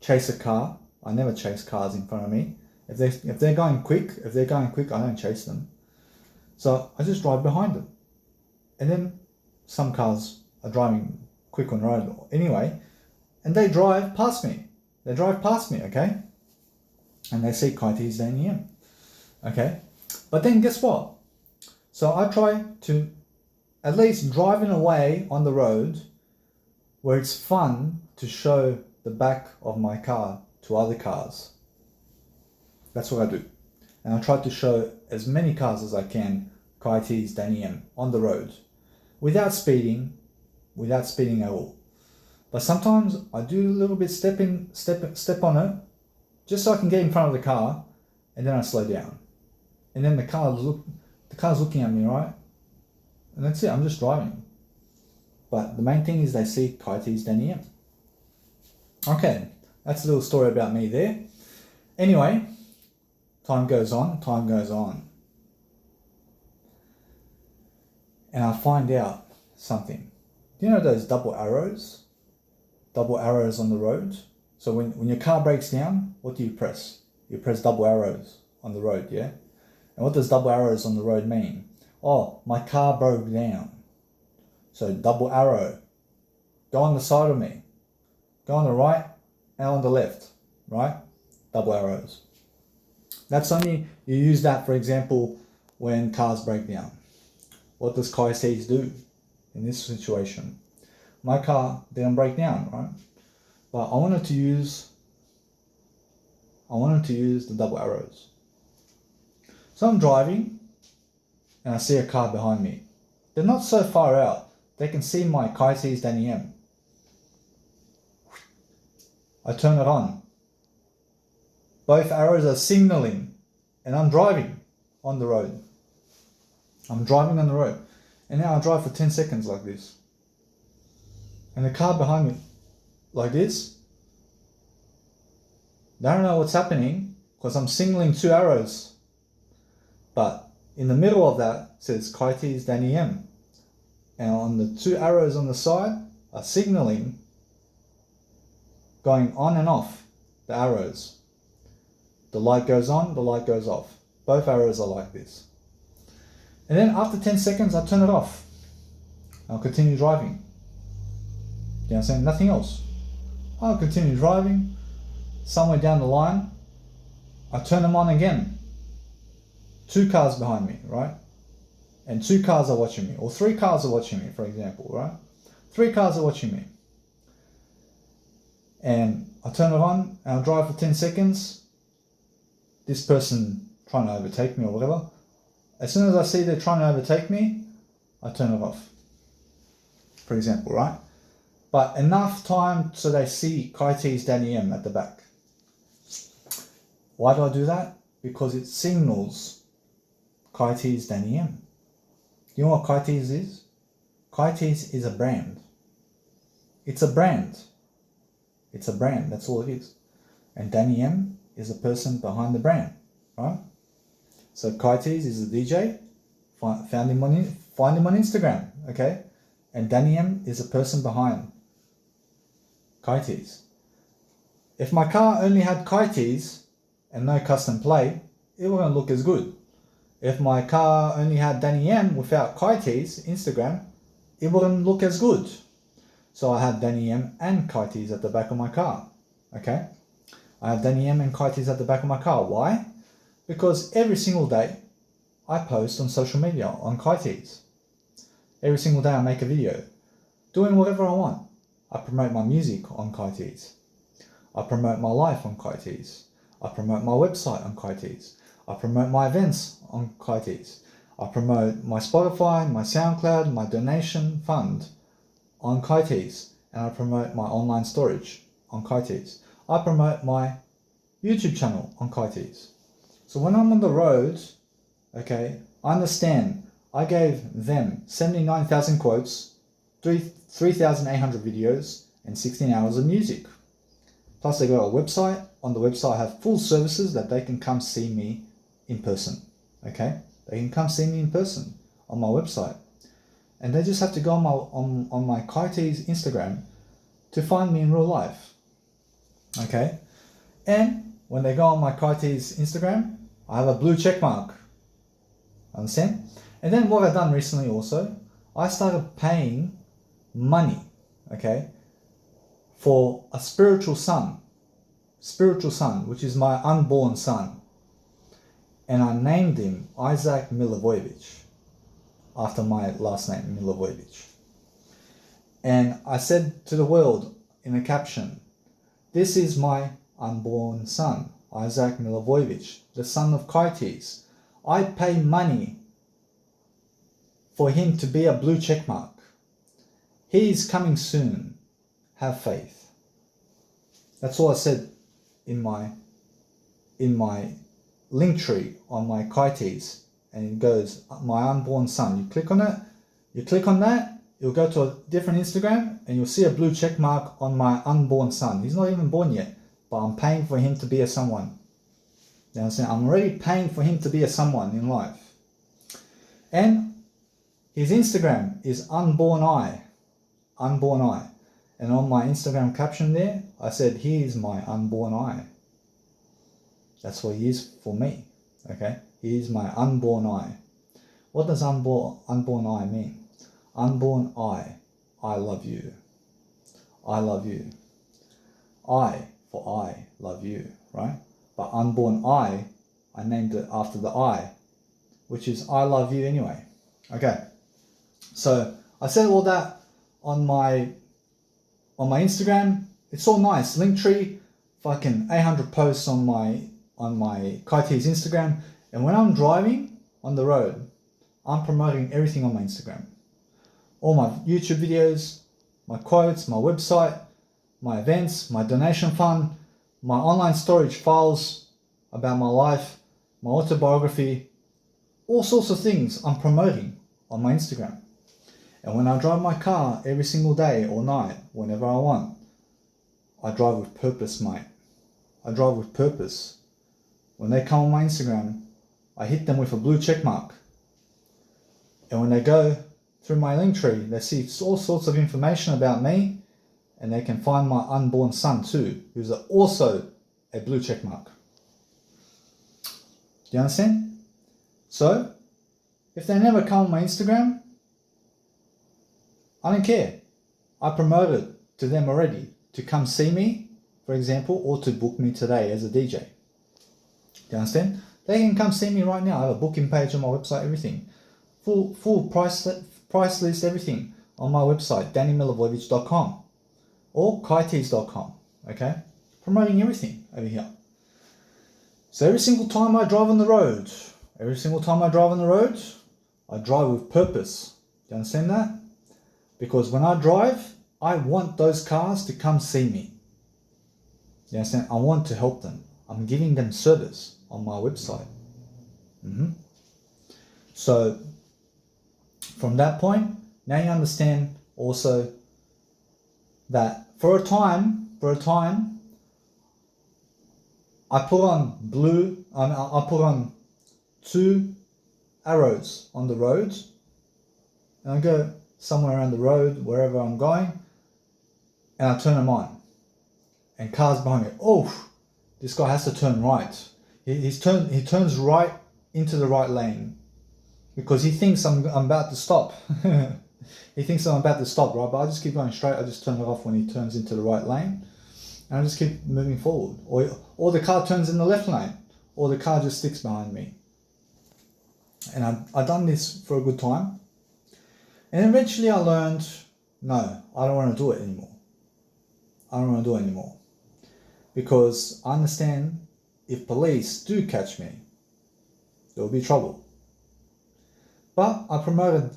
chase a car. I never chase cars in front of me. If they're going quick, I don't chase them. So I just drive behind them. And then some cars are driving quick on the road anyway, and they drive past me. Okay? And they see Kytease Danny M. Okay? But then guess what? So I try to at least drive in a way on the road where it's fun to show the back of my car to other cars. That's what I do. And I try to show as many cars as I can Kytease Danny M on the road without speeding at all. But sometimes I do a little bit step on it just so I can get in front of the car, and then I slow down. And then the car's looking at me, right? And that's it, I'm just driving. But the main thing is they see Kytease Danny M. Okay, that's a little story about me there. Anyway, time goes on. And I find out something. Do you know those double arrows? Double arrows on the road? So when your car breaks down, what do you press? You press double arrows on the road, yeah? And what does double arrows on the road mean? Oh, my car broke down. So double arrow. Go on the side of me. Go on the right and on the left, right? Double arrows. That's only, you use that, for example, when cars break down. What does Kytease do in this situation? My car didn't break down, right? But I wanted to use the double arrows. So I'm driving and I see a car behind me. They're not so far out. They can see my Kytease Danny M. I turn it on. Both arrows are signaling, and I'm driving on the road. And now I drive for 10 seconds like this. And the car behind me, like this, they don't know what's happening because I'm signaling 2 arrows. But in the middle of that says Kytease Danny M. And on the 2 arrows on the side are signaling, going on and off the arrows. The light goes on, the light goes off. Both arrows are like this. And then after 10 seconds, I turn it off. I'll continue driving. You know what I'm saying? Nothing else. I'll continue driving. Somewhere down the line, I turn them on again. 2 cars behind me, right? And 2 cars are watching me. Or 3 cars are watching me, for example, right? 3 cars are watching me. And I turn it on and I'll drive for 10 seconds. This person trying to overtake me or whatever. As soon as I see they're trying to overtake me, I turn it off. For example, right? But enough time so they see Kytease Danny M at the back. Why do I do that? Because it signals Kytease Danny M. You know what Kytease is? Kytease is a brand. It's a brand. It's a brand, that's all it is. And Danny M is a person behind the brand, right? So Kytease is a DJ, find him on Instagram, okay? And Danny M is a person behind Kytease. If my car only had Kytease and no custom plate, it wouldn't look as good. If my car only had Danny M without Kytease Instagram, it wouldn't look as good. So I have Danny M and Kytease at the back of my car, okay? I have Danny M and Kytease at the back of my car. Why? Because every single day I post on social media on Kytease. Every single day I make a video doing whatever I want. I promote my music on Kytease. I promote my life on Kytease. I promote my website on Kytease. I promote my events on Kytease. I promote my Spotify, my SoundCloud, my donation fund on Kytease. And I promote my online storage on Kytease. I promote my YouTube channel on Kytease. So when I'm on the road, okay, I understand I gave them 79,000 quotes, 3,800 videos, and 16 hours of music. Plus they got a website. On the website I have full services that they can come see me in person. Okay? They can come see me in person on my website. And they just have to go on my Kytease Instagram to find me in real life. Okay? And when they go on my Kytease Instagram, I have a blue check mark. Understand? And then what I've done recently also, I started paying money, okay, for a spiritual son, which is my unborn son. And I named him Isaac Milivojevic, after my last name, Milivojevic. And I said to the world in a caption, this is my unborn son, Isaac Milivojevic, the son of Kytease. I pay money for him to be a blue check mark. He is coming soon. Have faith. That's all I said in my link tree on my Kytease, and it goes, my unborn son. You click on it, you click on that, you'll go to a different Instagram and you'll see a blue check mark on my unborn son. He's not even born yet, but I'm paying for him to be a someone. You understand? I'm already paying for him to be a someone in life. And his Instagram is unborn I. Unborn I. And on my Instagram caption there, I said, he is my unborn I. That's what he is for me. Okay? He is my unborn I. What does unborn I mean? Unborn I love you. I love you. I for I love you, right? But unborn I named it after the I, which is I love you anyway. Okay. So I said all that on my Instagram. It's all nice. Linktree, fucking 800 posts on my Kytease Instagram. And when I'm driving on the road, I'm promoting everything on my Instagram. All my YouTube videos, my quotes, my website, my events, my donation fund, my online storage files about my life, my autobiography, all sorts of things I'm promoting on my Instagram. And when I drive my car every single day or night, whenever I want, I drive with purpose, mate. I drive with purpose. When they come on my Instagram, I hit them with a blue check mark. And when they go through my link tree, they see all sorts of information about me, and they can find my unborn son too, who's also a blue check mark. Do you understand? So, if they never come on my Instagram, I don't care. I promoted to them already to come see me, for example, or to book me today as a DJ. Do you understand? They can come see me right now. I have a booking page on my website, everything. Full price list, everything on my website, dannymilivojevic.com or kytease.com. Okay? Promoting everything over here. So every single time I drive on the road, I drive with purpose. Do you understand that? Because when I drive, I want those cars to come see me. You understand? I want to help them. I'm giving them service on my website. So, from that point, now you understand also that for a time, I put on I put on 2 arrows on the road, and I go somewhere around the road, wherever I'm going, and I turn them on. And cars behind me, oh, this guy has to turn right. He turns right into the right lane because he thinks I'm about to stop. He thinks I'm about to stop, right? But I just keep going straight. I just turn it off when he turns into the right lane, and I just keep moving forward. Or the car turns in the left lane, or the car just sticks behind me. And I've done this for a good time. And eventually I learned, no, I don't want to do it anymore. Because I understand if police do catch me, there will be trouble. But I promoted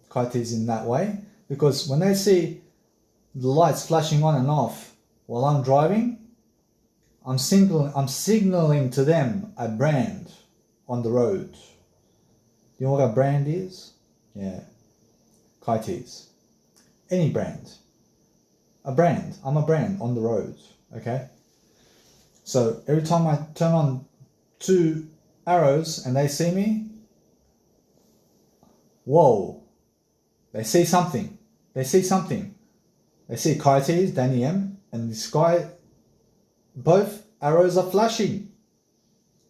Kytease in that way, because when they see the lights flashing on and off while I'm driving, I'm signaling to them a brand on the road. You know what a brand is? Yeah, Kytease. Any brand. A brand. I'm a brand on the road. Okay? So every time I turn on 2 arrows and they see me, whoa, they see something. They see something. They see Kytease, Danny M, and this guy, both arrows are flashing.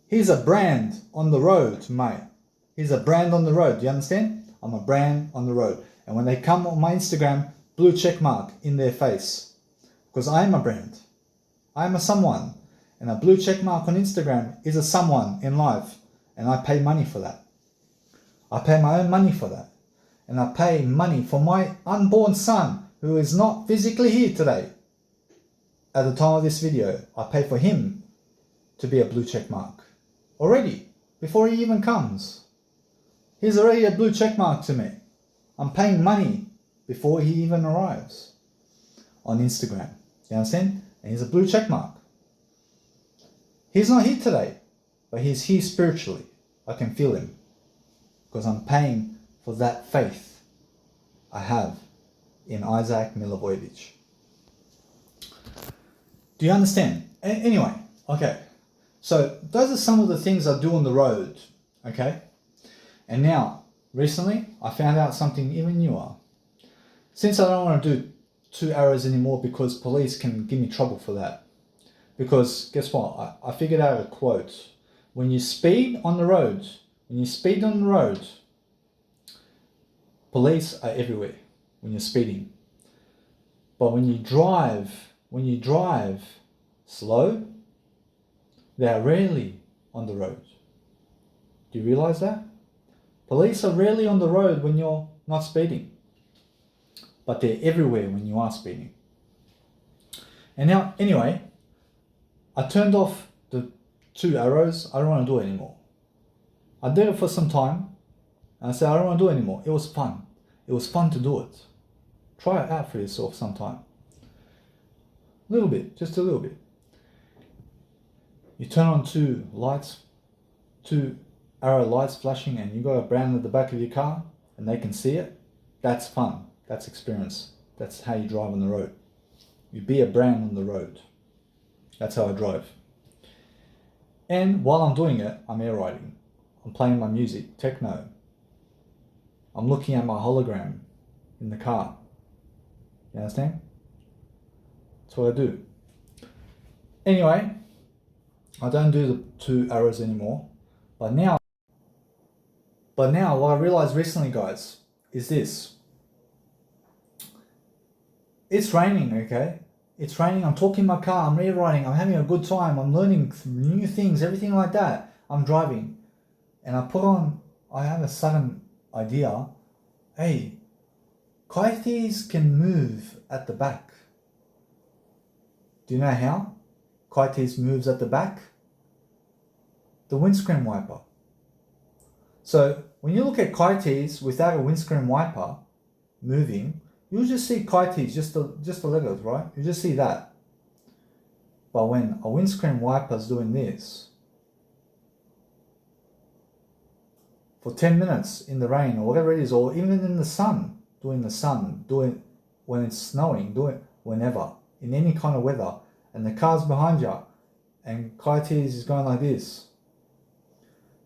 He's a brand on the road, mate. He's a brand on the road. Do you understand? I'm a brand on the road. And when they come on my Instagram, blue check mark in their face. Because I am a brand. I am a someone. And a blue check mark on Instagram is a someone in life. And I pay money for that. I pay my own money for that. And I pay money for my unborn son, who is not physically here today. At the time of this video, I pay for him to be a blue check mark. Already, before he even comes. He's already a blue check mark to me. I'm paying money before he even arrives on Instagram. You understand? And he's a blue check mark. He's not here today, but he's here spiritually. I can feel him because I'm paying for that faith I have in Isaac Milivojevic. Do you understand? Anyway, okay. So those are some of the things I do on the road, okay? And now, recently, I found out something even newer. Since I don't want to do 2 arrows anymore because police can give me trouble for that. Because guess what? I figured out a quote. When you speed on the road, police are everywhere when you're speeding. But when you drive slow, they are rarely on the road. Do you realize that? Police are rarely on the road when you're not speeding. But they're everywhere when you are speeding. And now, anyway, I turned off the 2 arrows. I don't want to do it anymore. I did it for some time. And I said, I don't want to do it anymore. It was fun. It was fun to do it. Try it out for yourself sometime. A little bit, just a little bit. You turn on 2 lights, 2 arrow lights flashing, and you got a brand at the back of your car and they can see it. That's fun. That's experience. That's how you drive on the road. You be a brand on the road. That's how I drive. And while I'm doing it, I'm air riding. I'm playing my music, techno. I'm looking at my hologram in the car. You understand? That's what I do. Anyway, I don't do the 2 arrows anymore. But now what I realized recently, guys, is this. It's raining, okay? It's raining, I'm talking in my car, I'm air riding, I'm having a good time, I'm learning new things, everything like that. I'm driving. And I have a sudden idea. Hey, Kytease can move at the back. Do you know how Kytease moves at the back? The windscreen wiper. So when you look at Kytease without a windscreen wiper moving, you'll just see Kytease, just the letters, right? You just see that. But when a windscreen wiper is doing this for 10 minutes in the rain or whatever it is, or even in the sun, do it when it's snowing, do it whenever, in any kind of weather, and the car's behind you, and Kytease is going like this.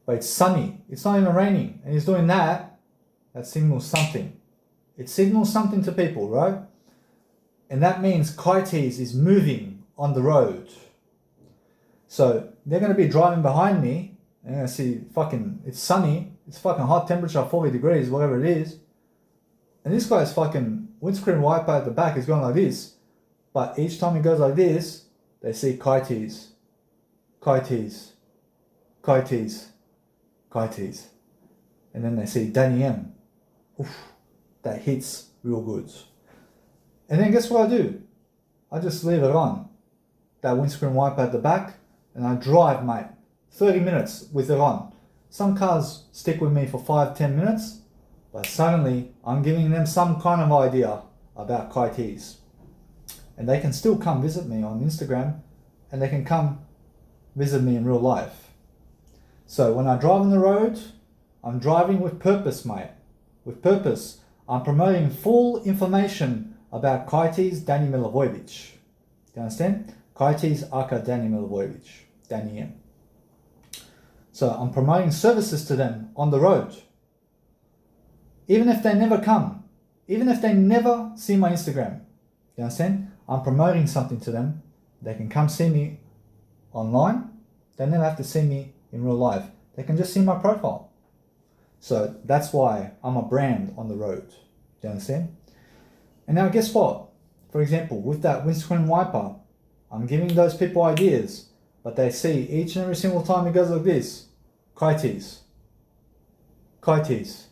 But it's sunny, it's not even raining, and he's doing that signals something. It signals something to people, right? And that means Kytease is moving on the road. So they're going to be driving behind me, and I see it's sunny, it's fucking hot temperature, 40 degrees, whatever it is. And this guy's fucking windscreen wiper at the back is going like this. But each time he goes like this, they see Kytease, Kytease, Kytease, Kytease. And then they see Danny M. Oof, that hits real good. And then guess what I do? I just leave it on, that windscreen wiper at the back, and I drive, mate, 30 minutes with it on. Some cars stick with me for 5-10 minutes, but suddenly I'm giving them some kind of idea about Kytease. And they can still come visit me on Instagram, and they can come visit me in real life. So when I drive on the road, I'm driving with purpose, mate. With purpose. I'm promoting full information about Kytease Danny Milivojevic. Do you understand? Kytease aka Danny Milivojevic. Danny M. So I'm promoting services to them on the road. Even if they never come. Even if they never see my Instagram. You understand? I'm promoting something to them. They can come see me online. They never have to see me in real life. They can just see my profile. So that's why I'm a brand on the road. Do you understand? And now guess what? For example, with that windscreen wiper, I'm giving those people ideas, but they see each and every single time it goes like this. Kytease. Kytease.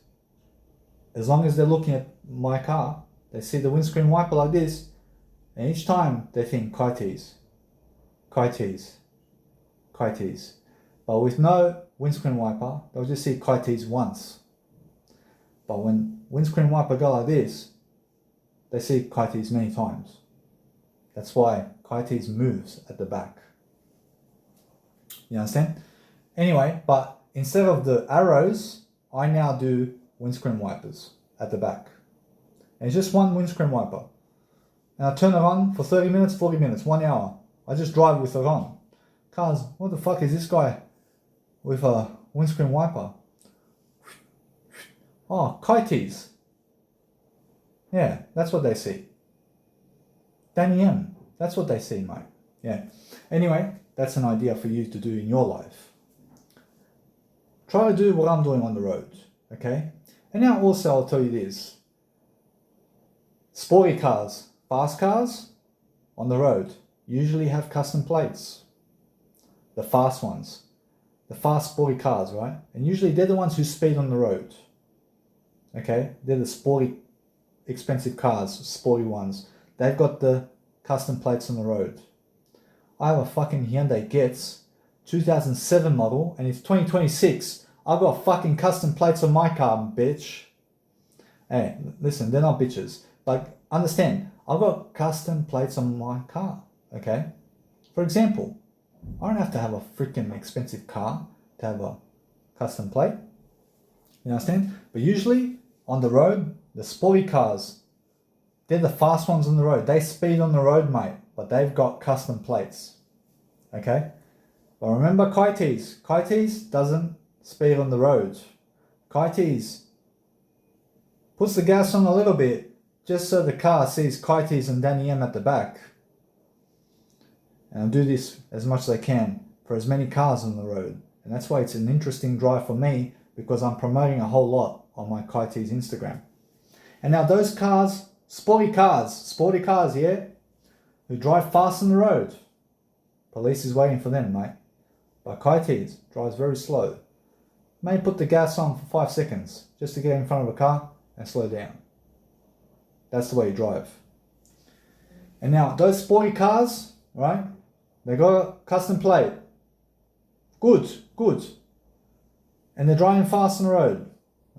As long as they're looking at my car, they see the windscreen wiper like this, and each time they think Kytease. Kytease. Kytease. But with no windscreen wiper, they'll just see Kytease once. But when windscreen wiper go like this, they see Kytease many times. That's why Kytease moves at the back. You understand? Anyway, but instead of the arrows, I now do windscreen wipers at the back. And it's just one windscreen wiper. And I turn it on for 30 minutes, 40 minutes, 1 hour. I just drive with it on. Cars, what the fuck is this guy with a windscreen wiper? Oh, Kytease. Yeah, that's what they see. Danny M. That's what they see, mate. Yeah. Anyway, that's an idea for you to do in your life. Try to do what I'm doing on the road, okay? And now also I'll tell you this. Sporty cars, fast cars on the road usually have custom plates. The fast ones. The fast sporty cars, right? And usually they're the ones who speed on the road. Okay? They're the sporty, expensive cars, sporty ones. They've got the custom plates on the road. I have a fucking Hyundai Getz 2007 model and it's 2026. I've got fucking custom plates on my car, bitch. Hey, listen, they're not bitches. But understand, I've got custom plates on my car, okay? For example, I don't have to have a freaking expensive car to have a custom plate. You understand? But usually, on the road, the sporty cars, they're the fast ones on the road. They speed on the road, mate, but they've got custom plates, okay? But remember Kytease. Kytease doesn't speed on the road. Kytease puts the gas on a little bit just so the car sees Kytease and Danny M at the back. And I'll do this as much as I can for as many cars on the road. And that's why it's an interesting drive for me, because I'm promoting a whole lot on my Kytease Instagram. And now those cars, sporty cars, yeah, who drive fast on the road. Police is waiting for them, mate. But Kytease drives very slow. May put the gas on for 5 seconds just to get in front of a car and slow down. That's the way you drive. And now those sporty cars, right? They got a custom plate. Good. And they're driving fast on the road.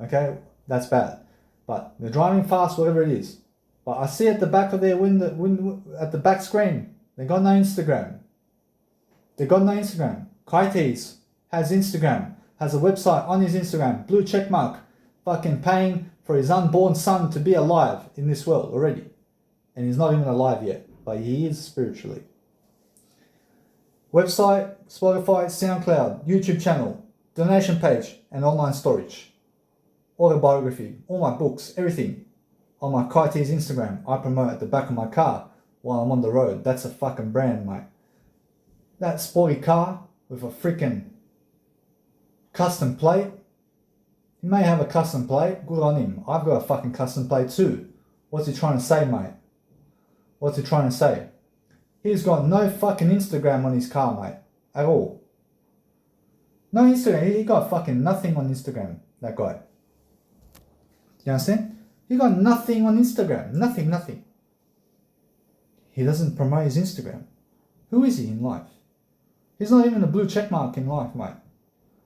Okay, that's bad. But they're driving fast, whatever it is. But I see at the back of their window, at the back screen, they got no Instagram. Kytease has Instagram, has a website on his Instagram, blue check mark, fucking paying for his unborn son to be alive in this world already. And he's not even alive yet, but he is spiritually. Website, Spotify, SoundCloud, YouTube channel, donation page, and online storage. Autobiography, all my books, everything. On my Kytease Instagram, I promote at the back of my car while I'm on the road. That's a fucking brand, mate. That sporty car with a freaking custom plate. He may have a custom plate, good on him. I've got a fucking custom plate too. What's he trying to say, mate? What's he trying to say? He's got no fucking Instagram on his car, mate. At all. No Instagram. He got fucking nothing on Instagram, that guy. You understand? He got nothing on Instagram. Nothing. He doesn't promote his Instagram. Who is he in life? He's not even a blue check mark in life, mate.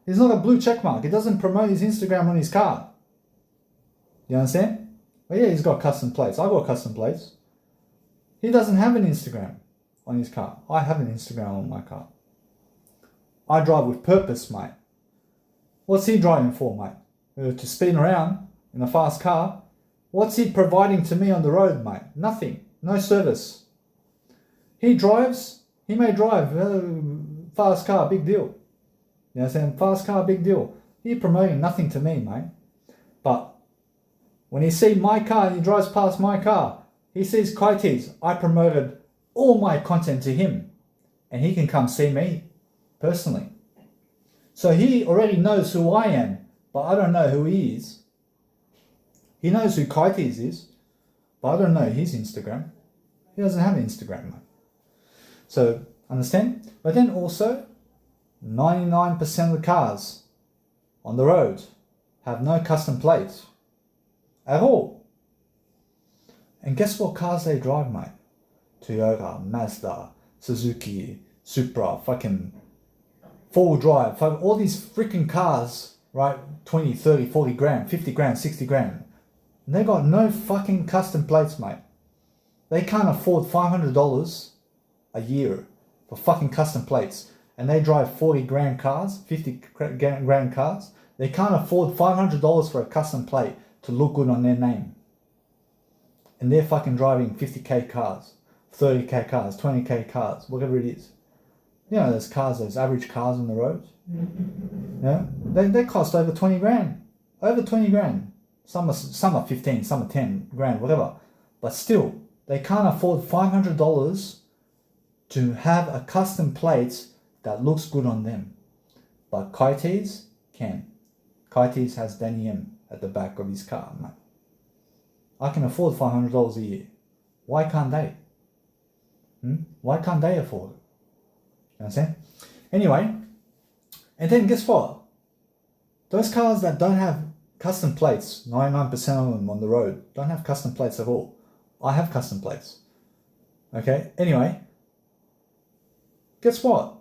He's not a blue check mark. He doesn't promote his Instagram on his car. You understand? But yeah, he's got custom plates. I've got custom plates. He doesn't have an Instagram on his car. I have an Instagram on my car. I drive with purpose, mate. What's he driving for, mate? To spin around in a fast car? What's he providing to me on the road, mate? Nothing. No service. He drives. He may drive. Fast car, big deal. You know what I'm saying? Fast car, big deal. He's promoting nothing to me, mate. But when he sees my car and he drives past my car, he sees Kytease. I promoted all my content to him. And he can come see me personally. So he already knows who I am, but I don't know who he is. He knows who Kytease is, but I don't know his Instagram. He doesn't have an Instagram, mate. So, understand? But then also, 99% of the cars on the road have no custom plates at all. And guess what cars they drive, mate? Toyota, Mazda, Suzuki, Supra, fucking four-wheel drive, all these freaking cars, right? 20, 30, 40 grand, 50 grand, 60 grand. And they got no fucking custom plates, mate. They can't afford $500 a year for fucking custom plates. And they drive 40 grand cars, 50 grand cars. They can't afford $500 for a custom plate to look good on their name. And they're fucking driving 50k cars, 30k cars, 20k cars, whatever it is. You know those cars, those average cars on the road? Yeah, they cost over 20 grand. Over 20 grand. Some are 15, some are 10 grand, whatever. But still, they can't afford $500 to have a custom plate that looks good on them. But Kytease can. Kytease has Danny M at the back of his car, mate. I can afford $500 a year. Why can't they? Why can't they afford it? You know what I'm saying? Anyway, and then guess what? Those cars that don't have custom plates, 99% of them on the road, don't have custom plates at all. I have custom plates. Okay, anyway, guess what?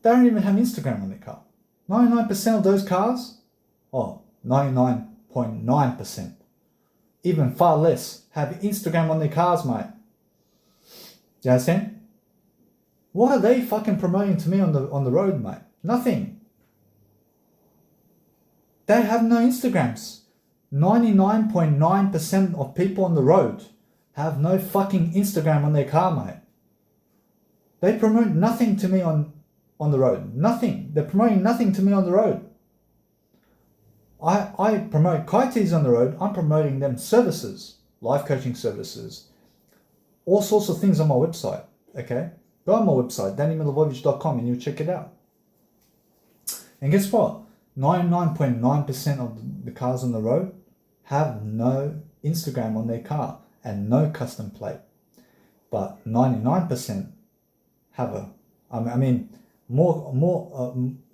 They don't even have Instagram on their car. 99% of those cars, 99.9%, even far less, have Instagram on their cars, mate. You understand? What are they fucking promoting to me on the road, mate? Nothing. They have no Instagrams. 99.9% of people on the road have no fucking Instagram on their car, mate. They promote nothing to me on the road. Nothing. They're promoting nothing to me on the road. I promote Kytease on the road. I'm promoting them services, life coaching services, all sorts of things on my website. Okay? Go on my website, DannyMilivojevic.com, and you'll check it out. And guess what? 99.9% of the cars on the road have no Instagram on their car and no custom plate. But 99% have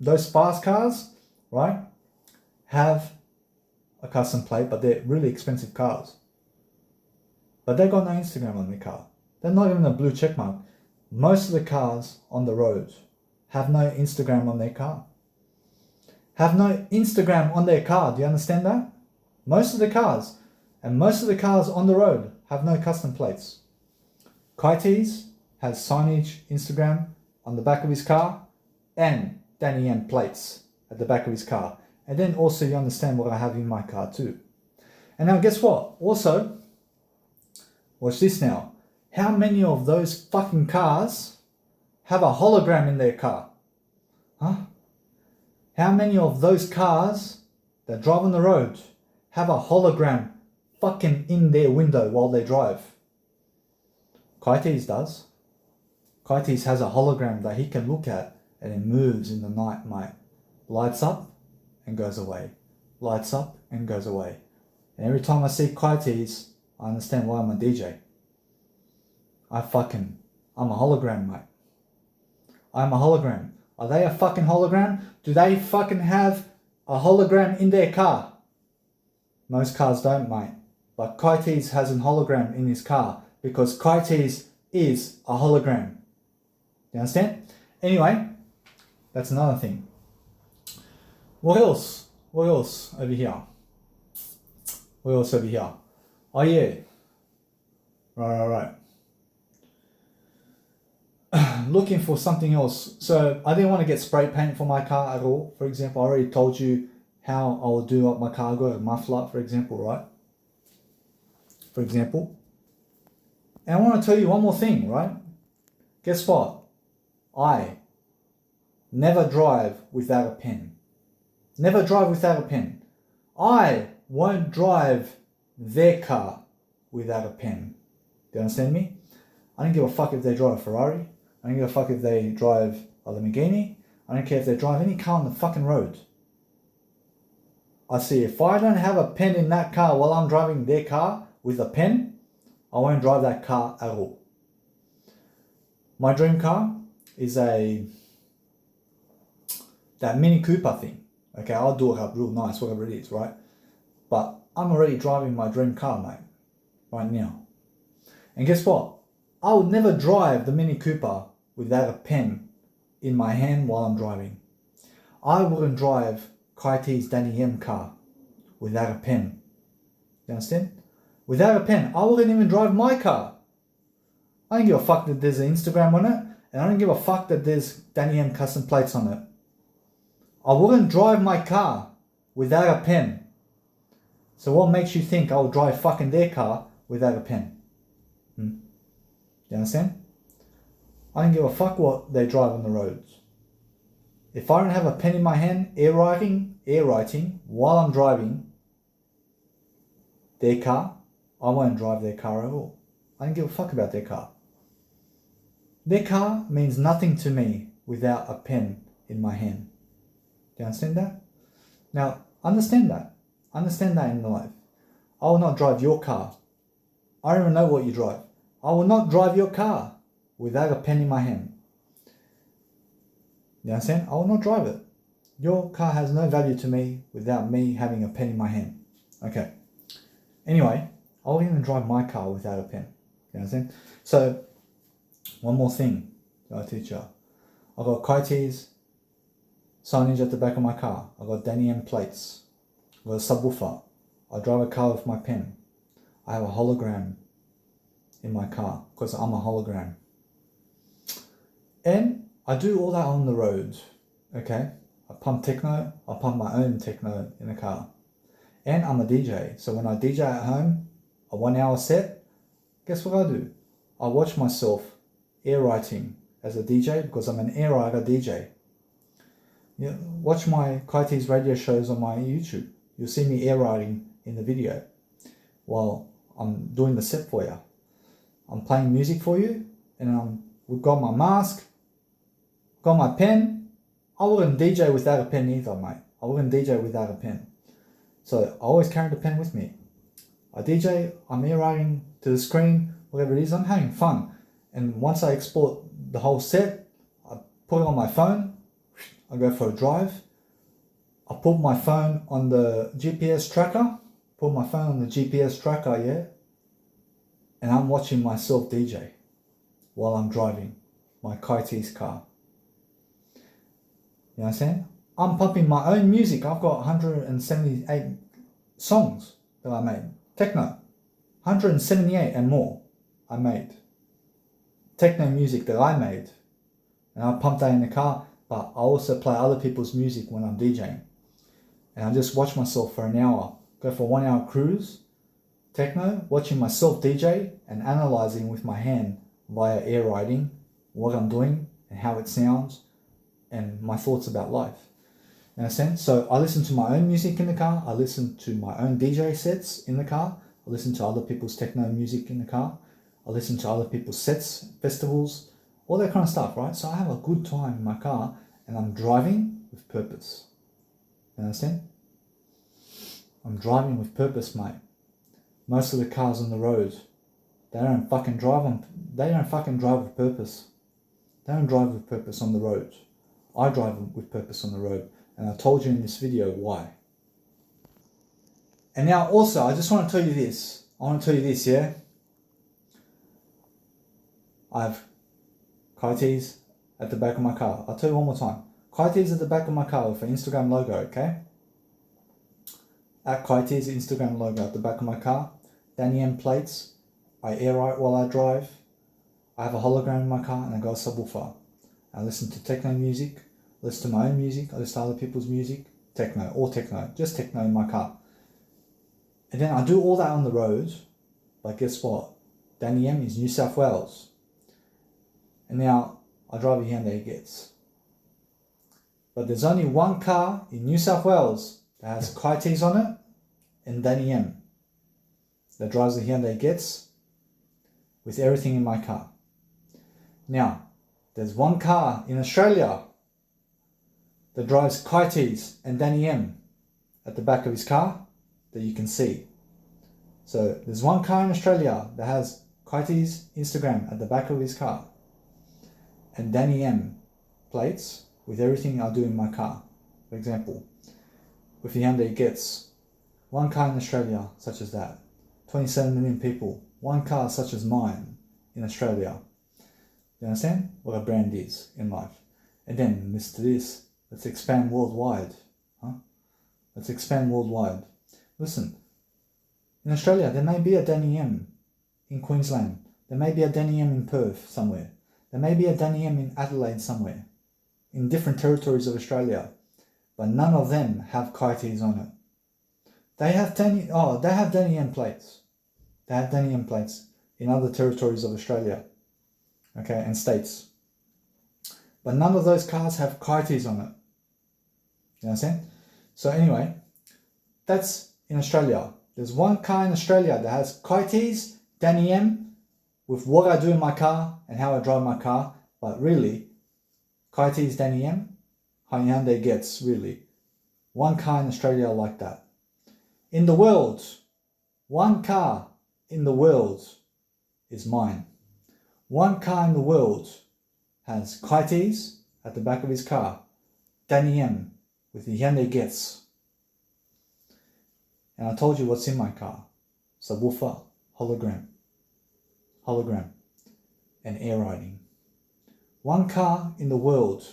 those fast cars, right, have a custom plate, but they're really expensive cars. But they got no Instagram on their car. They're not even a blue check mark. Most of the cars on the road have no Instagram on their car. Have no Instagram on their car. Do you understand that? Most of the cars, and most of the cars on the road have no custom plates. Kytease has signage, Instagram on the back of his car, and Danny M plates at the back of his car. And then also you understand what I have in my car too. And now guess what? Also, watch this now. How many of those fucking cars have a hologram in their car? Huh? How many of those cars that drive on the road have a hologram fucking in their window while they drive? Kytease does. Kytease has a hologram that he can look at and it moves in the night, mate. Lights up and goes away. Lights up and goes away. And every time I see Kytease, I understand why I'm a DJ. I'm a hologram, mate. I'm a hologram. Are they a fucking hologram? Do they fucking have a hologram in their car? Most cars don't, mate. But Kytease has a hologram in his car because Kytease is a hologram. You understand? Anyway, that's another thing. What else? What else over here? What else over here? Oh yeah. Right. Looking for something else. So I didn't want to get spray paint for my car at all. For example, I already told you how I will do up my car. I got a muffler, for example, right? For example. And I want to tell you one more thing, right? Guess what? I never drive without a pen. Never drive without a pen. I won't drive their car without a pen. Do you understand me? I don't give a fuck if they drive a Ferrari. I don't give a fuck if they drive a Lamborghini. I don't care if they drive any car on the fucking road. I see, if I don't have a pen in that car while I'm driving their car with a pen, I won't drive that car at all. My dream car is that Mini Cooper thing. Okay, I'll do it up real nice, whatever it is, right? But I'm already driving my dream car, mate, right now. And guess what? I would never drive the Mini Cooper without a pen in my hand while I'm driving. I wouldn't drive Kytease Danny M car without a pen. You understand? Without a pen, I wouldn't even drive my car. I don't give a fuck that there's an Instagram on it, and I don't give a fuck that there's Danny M custom plates on it. I wouldn't drive my car without a pen. So what makes you think I will drive fucking their car without a pen? You understand? I don't give a fuck what they drive on the roads. If I don't have a pen in my hand, air writing while I'm driving their car, I won't drive their car at all. I don't give a fuck about their car. Their car means nothing to me without a pen in my hand. Do you understand that? Now, understand that. Understand that in life. I will not drive your car. I don't even know what you drive. I will not drive your car without a pen in my hand. You understand? I will not drive it. Your car has no value to me without me having a pen in my hand. Okay. Anyway, I won't even drive my car without a pen. You understand? So, one more thing that I teach you. I've got Kytease signage at the back of my car. I've got Danny M plates. I've got a subwoofer. I drive a car with my pen. I have a hologram in my car because I'm a hologram. And I do all that on the road. Okay? I pump techno. I pump my own techno in the car. And I'm a DJ. So when I DJ at home, a 1 hour set, guess what I do? I watch myself air writing as a DJ because I'm an air writer DJ. You watch my Kytease radio shows on my YouTube. You'll see me air writing in the video while I'm doing the set for you. I'm playing music for you, and we've got my mask, got my pen. I wouldn't DJ without a pen either, mate. I wouldn't DJ without a pen. So I always carry the pen with me. I DJ, I'm air writing to the screen, whatever it is, I'm having fun. And once I export the whole set, I put it on my phone, I go for a drive, I put my phone on the GPS tracker, yeah, and I'm watching myself DJ while I'm driving my Kytease car. You understand? I'm pumping my own music. I've got 178 songs that I made. Techno. 178 and more I made. Techno music that I made. And I pump that in the car, but I also play other people's music when I'm DJing. And I just watch myself for an hour. Go for a 1 hour cruise. Techno, watching myself DJ and analyzing with my hand via air writing what I'm doing and how it sounds and my thoughts about life. You understand? So I listen to my own music in the car. I listen to my own DJ sets in the car. I listen to other people's techno music in the car. I listen to other people's sets, festivals, all that kind of stuff, right? So I have a good time in my car and I'm driving with purpose. You understand? I'm driving with purpose, mate. Most of the cars on the road, they don't fucking drive with purpose. They don't drive with purpose on the road. I drive with purpose on the road. And I told you in this video why. And now also, I just want to tell you this. Yeah? I have Kytease at the back of my car. I'll tell you one more time. Kytease at the back of my car with an Instagram logo, okay? At Kytease Instagram logo at the back of my car. Danny M plates I airite while I drive. I have a hologram in my car and I got a subwoofer. I listen to techno music, listen to my own music, I listen to other people's music, just techno in my car. And then I do all that on the road, but guess what? Danny M is New South Wales. And now I drive a Hyundai Getz. But there's only one car in New South Wales that has Kytease on it, and Danny M that drives the Hyundai Getz with everything in my car. Now, there's one car in Australia that drives Kytease and Danny M at the back of his car that you can see. So there's one car in Australia that has Kytease Instagram at the back of his car and Danny M plates with everything I do in my car. For example, with the Hyundai Getz, one car in Australia such as that, 27 million people, one car such as mine in Australia. You understand what a brand is in life? And then listen to this, let's expand worldwide. Let's expand worldwide. Listen, in Australia there may be a Danny M in Queensland, there may be a Danny M in Perth somewhere, there may be a Danny M in Adelaide somewhere, in different territories of Australia, but none of them have Kytease on it. They have Danny M plates. They have Danny M plates in other territories of Australia, okay, and states. But none of those cars have Kytease on it. You understand? So anyway, that's in Australia. There's one car in Australia that has Kytease, Danny M, with what I do in my car and how I drive my car, but really, Kytease, Danny M, Hyundai Getz, really. One car in Australia like that. In the world, one car in the world is mine. One car in the world has Kytease at the back of his car, Danny M with the Hyundai Getz. And I told you what's in my car. Subwoofer, hologram, and air riding. One car in the world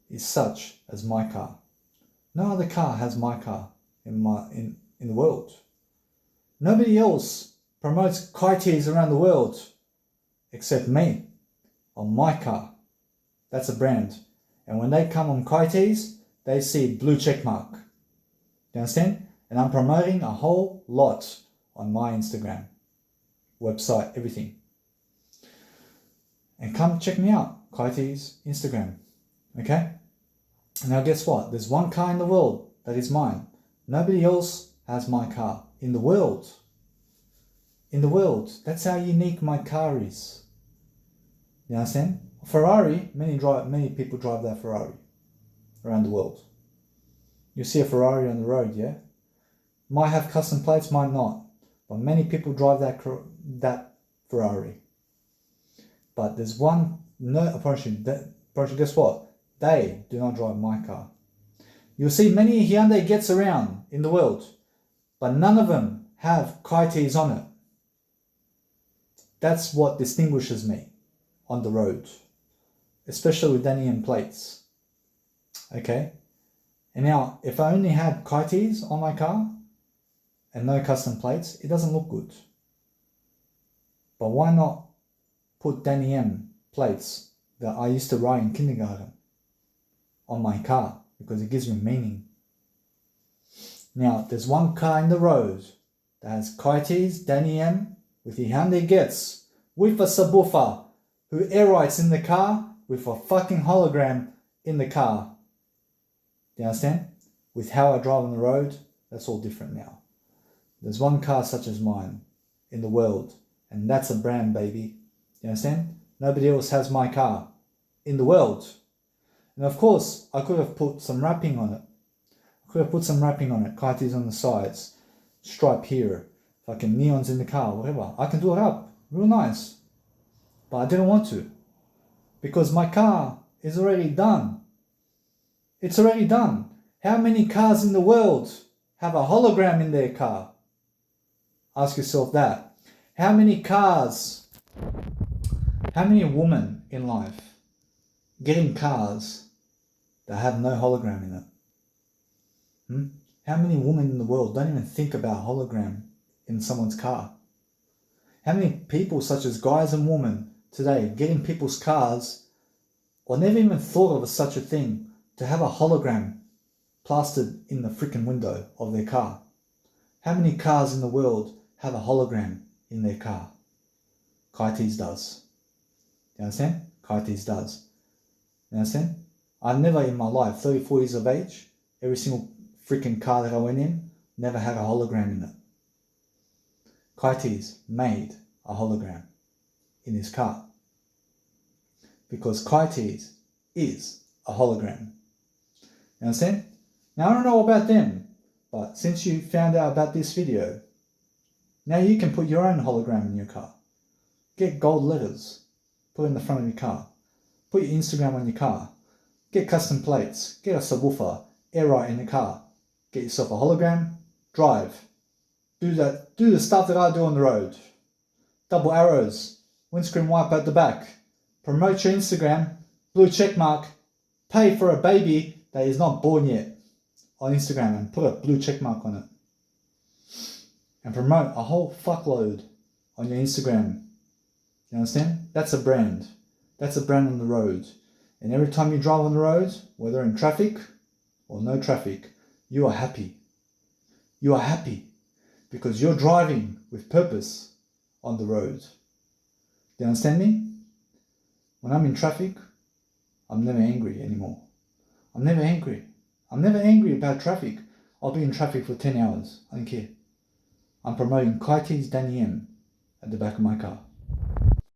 is such as my car. No other car has my car in the world. Nobody else promotes Kytease around the world except me on my car. That's a brand. And when they come on Kytease, they see blue check mark. You understand? And I'm promoting a whole lot on my Instagram, website, everything. And come check me out, Kytease Instagram. Okay? Now guess what? There's one car in the world that is mine. Nobody else has my car in the world. In the world. That's how unique my car is. You understand? Ferrari, many people drive that Ferrari around the world. You see a Ferrari on the road, yeah? Might have custom plates, might not. But many people drive that Ferrari. But there's one, guess what? They do not drive my car. You'll see many Hyundai Getz around in the world, but none of them have Kytease on it. That's what distinguishes me on the road, especially with Danny M plates. Okay? And now, if I only had Kytease on my car and no custom plates, it doesn't look good. But why not put Danny M plates that I used to ride in kindergarten on my car? Because it gives me meaning. Now, there's one car in the road that has Kytease, Danny M with the Hyundai Getz with a subwoofer who air writes in the car with a fucking hologram in the car. Do you understand? With how I drive on the road, that's all different now. There's one car such as mine in the world, and that's a brand, baby. You understand? Nobody else has my car in the world. And of course, I could have put some wrapping on it. Kytease on the sides, stripe here, fucking neons in the car, whatever. I can do it up, real nice. But I didn't want to. Because my car is already done. It's already done. How many cars in the world have a hologram in their car? Ask yourself that. How many women in life getting cars that have no hologram in it? How many women in the world don't even think about hologram in someone's car? How many people, such as guys and women today, get in people's cars or never even thought of such a thing, to have a hologram plastered in the freaking window of their car? How many cars in the world have a hologram in their car? Kytease does. You understand? Kytease does. You understand? I've never in my life, 34 years of age, every single freaking car that I went in, never had a hologram in it. Kytease made a hologram in his car. Because Kytease is a hologram. You understand? Now I don't know about them, but since you found out about this video, now you can put your own hologram in your car. Get gold letters, put in the front of your car. Put your Instagram on your car. Get custom plates. Get a subwoofer, air right in the car. Get yourself a hologram, drive. Do the stuff that I do on the road. Double arrows, windscreen wiper at the back. Promote your Instagram, blue check mark. Pay for a baby that is not born yet on Instagram and put a blue check mark on it. And promote a whole fuckload on your Instagram. You understand? That's a brand. That's a brand on the road. And every time you drive on the road, whether in traffic or no traffic, you are happy. You are happy because you're driving with purpose on the road. Do you understand me? When I'm in traffic, I'm never angry anymore. I'm never angry. I'm never angry about traffic. I'll be in traffic for 10 hours. I don't care. I'm promoting Kytease Danny M at the back of my car.